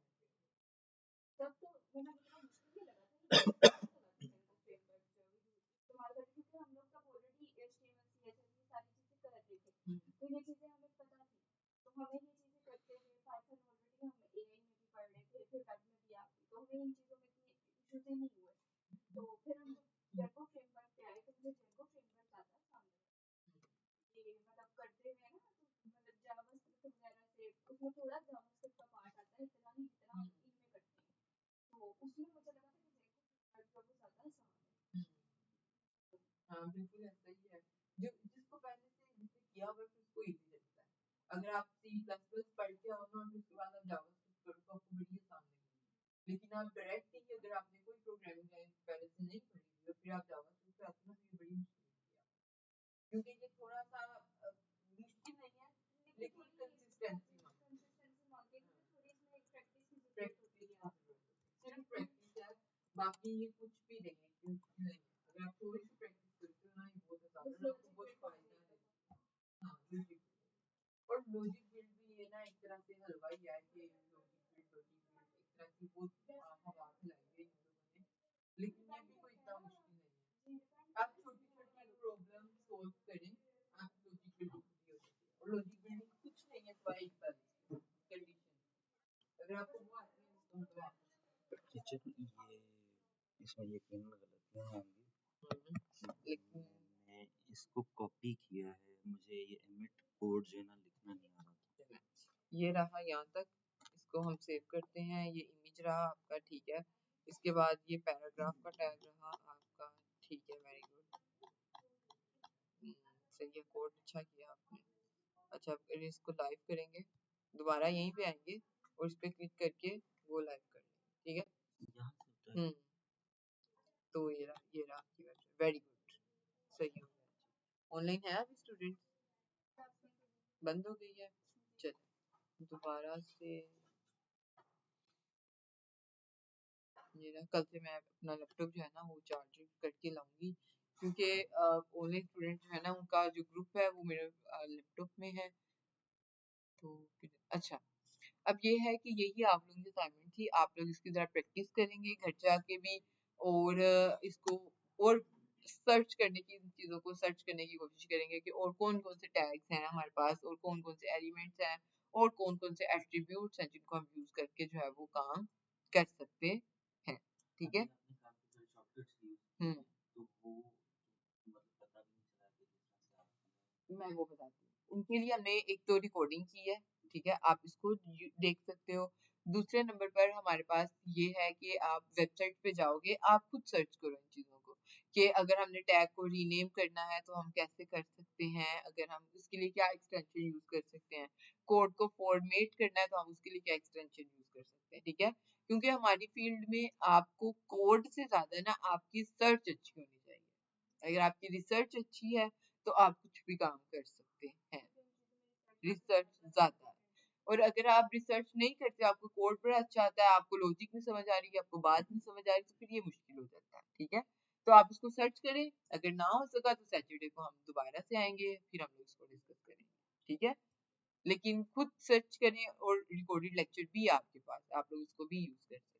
तब तो मैंने थोड़ा मुश्किल ही लगा था, लेकिन अच्छा लगा था जेंगो फ्रेमवर्क जो इस्तेमाल करके, क्योंकि हम लोग तब ऑलरेडी HTML CSS ये सारी चीज़ें कर रहे थे, ये चीजें हमें पता थी, तो हमें ये चीजें करते हुए पाइथन ऑलरेडी हम एआई में भी पढ़ रहे थे, फिर वेब में भी आती, तो हमें इन चीजों में इतने इश्यूज ही नहीं हुए। तो फिर हम जेगो फ्रेमवर्क पे आए, तो मुझे जेगो फ्रेमवर्क ज्यादा सामने ये मतलब करते हुए ना, तो मतलब जावास्क्रिप्ट वगैरह से उसमें थोड़ा जावास्क्रिप्ट का पार्ट आता है, इतना नहीं जितना हम इनमें करते हैं, तो उसमें मुझे लगा था कि जेगो फ्रेमवर्क जो ज्यादा आसान है। हाँ बिल्कुल ऐसा ही है, जो जिसको पहले से जिसने किया हुआ है उसको इजी लगता है। अगर आप C++ पढ़ के आओ ना और उसके बाद आप जावास्क्रिप्ट करो तो आपको बड़ी आसान लगेगी, लेकिन आप डायरेक्ट ही अगर आपने कोई प्रोग्रामिंग लैंग्वेज पहले से नहीं पढ़ी हुई और फिर आप जावास्क्रिप्ट पे आते हो तो ये बड़ी मुश्किल होती है, क्योंकि ये थोड़ा सा मुश्किल नहीं है लेकिन कंसिस्टेंसी मांगेगी, थोड़ी इसमें प्रैक्टिस की जरूरत होती है, सिर्फ प्रैक्टिस है, बाकी ये कुछ भी नहीं है, मुश्किल नहीं है। अगर आप थोड़ी सी प्रैक्टिस करते हो ना ये बहुत आसान है, आपको बहुत फायदा है। हाँ लॉजिक और लॉजिक बिल्ड भी ये ना एक तरह से हलवा ही है कि लॉजिक बिल्ड एक तरह की बहुत हवा खिलाई है इन लोगों ने, लेकिन ये भी कोई इतना मुश्किल नहीं है। आप छोटी छोटी प्रॉब्लम सॉल्व करें, आप लॉजिक बिल्डिंग भी हो जाती है, और लॉजिक बिल्डिंग कुछ नहीं है सिवाय एक कंडीशन, अगर आपको वो आती है तो आप टीचर ये इसमें यकीन गलतियाँ होंगी, लेकिन मैं इसको कॉपी किया है, मुझे ये एमिट कोड जो है ना लिखना नहीं आ रहा था। ये रहा यहाँ तक, इसको हम सेव करते हैं, ये इमेज रहा आपका, ठीक है। इसके बाद ये पैराग्राफ का टैग रहा आपका, ठीक है, वेरी गुड, सही है, कोड अच्छा किया आपने। अच्छा फिर इसको लाइव करेंगे, दोबारा यहीं पे आएंगे और इस पे क्लिक करके वो लाइव कर लेंगे, ठीक है। यहाँ से होता है। तो ये रहा आपकी वेबसाइट, वेरी गुड, सही हो गया। ऑनलाइन है अभी स्टूडेंट, बंद हो गई है, चलो दोबारा से, ये ना कल से मैं अपना लैपटॉप जो है ना वो चार्ज करके लाऊंगी, क्योंकि ऑनलाइन स्टूडेंट जो है ना उनका जो ग्रुप है वो मेरे लैपटॉप में है। तो अच्छा, अब ये है कि यही आप लोगों की असाइनमेंट थी, आप लोग इसकी ज़रा प्रैक्टिस करेंगे घर जाके भी, और इसको और सर्च करने की, चीज़ों को सर्च करने की कोशिश करेंगे कि और कौन कौन से टैग्स हैं हमारे पास, और कौन कौन से एलिमेंट्स हैं, और कौन कौन से एट्रीब्यूट्स हैं जिनको हम यूज़ करके जो है वो काम कर सकते हैं, ठीक है। आपने कहा कि जो शॉर्टकट्स यूज हम्म, तो वो मतलब पता भी नहीं चला कि कितना मैं वो बताती हूँ, उनके लिए हमने एक तो रिकॉर्डिंग की है, ठीक है, आप इसको देख सकते हो। दूसरे नंबर पर हमारे पास ये है कि आप वेबसाइट पे जाओगे, आप खुद सर्च करो इन चीज़ों को, कि अगर हमने टैग को रीनेम करना है तो हम कैसे कर सकते हैं, अगर हम उसके लिए क्या एक्सटेंशन यूज कर सकते हैं, कोड को फॉर्मेट करना है तो हम उसके लिए क्या एक्सटेंशन यूज कर सकते हैं, ठीक है। क्योंकि हमारी फील्ड में आपको कोड से ज्यादा ना आपकी सर्च अच्छी होनी चाहिए, अगर आपकी रिसर्च अच्छी है तो आप कुछ भी काम कर सकते हैं, रिसर्च ज्यादा है। और अगर आप रिसर्च नहीं करते, आपको कोड बड़ा अच्छा आता है, आपको लॉजिक नहीं समझ आ रही है, आपको बात नहीं समझ आ रही, तो फिर ये मुश्किल हो जाता है, ठीक है। तो आप इसको सर्च करें, अगर ना हो सका तो सैटरडे को हम दोबारा से आएंगे, फिर हम लोग इसको डिस्कस करेंगे, ठीक है। लेकिन खुद सर्च करें, और रिकॉर्डेड लेक्चर भी आपके पास, आप लोग इसको भी यूज कर सकते हैं।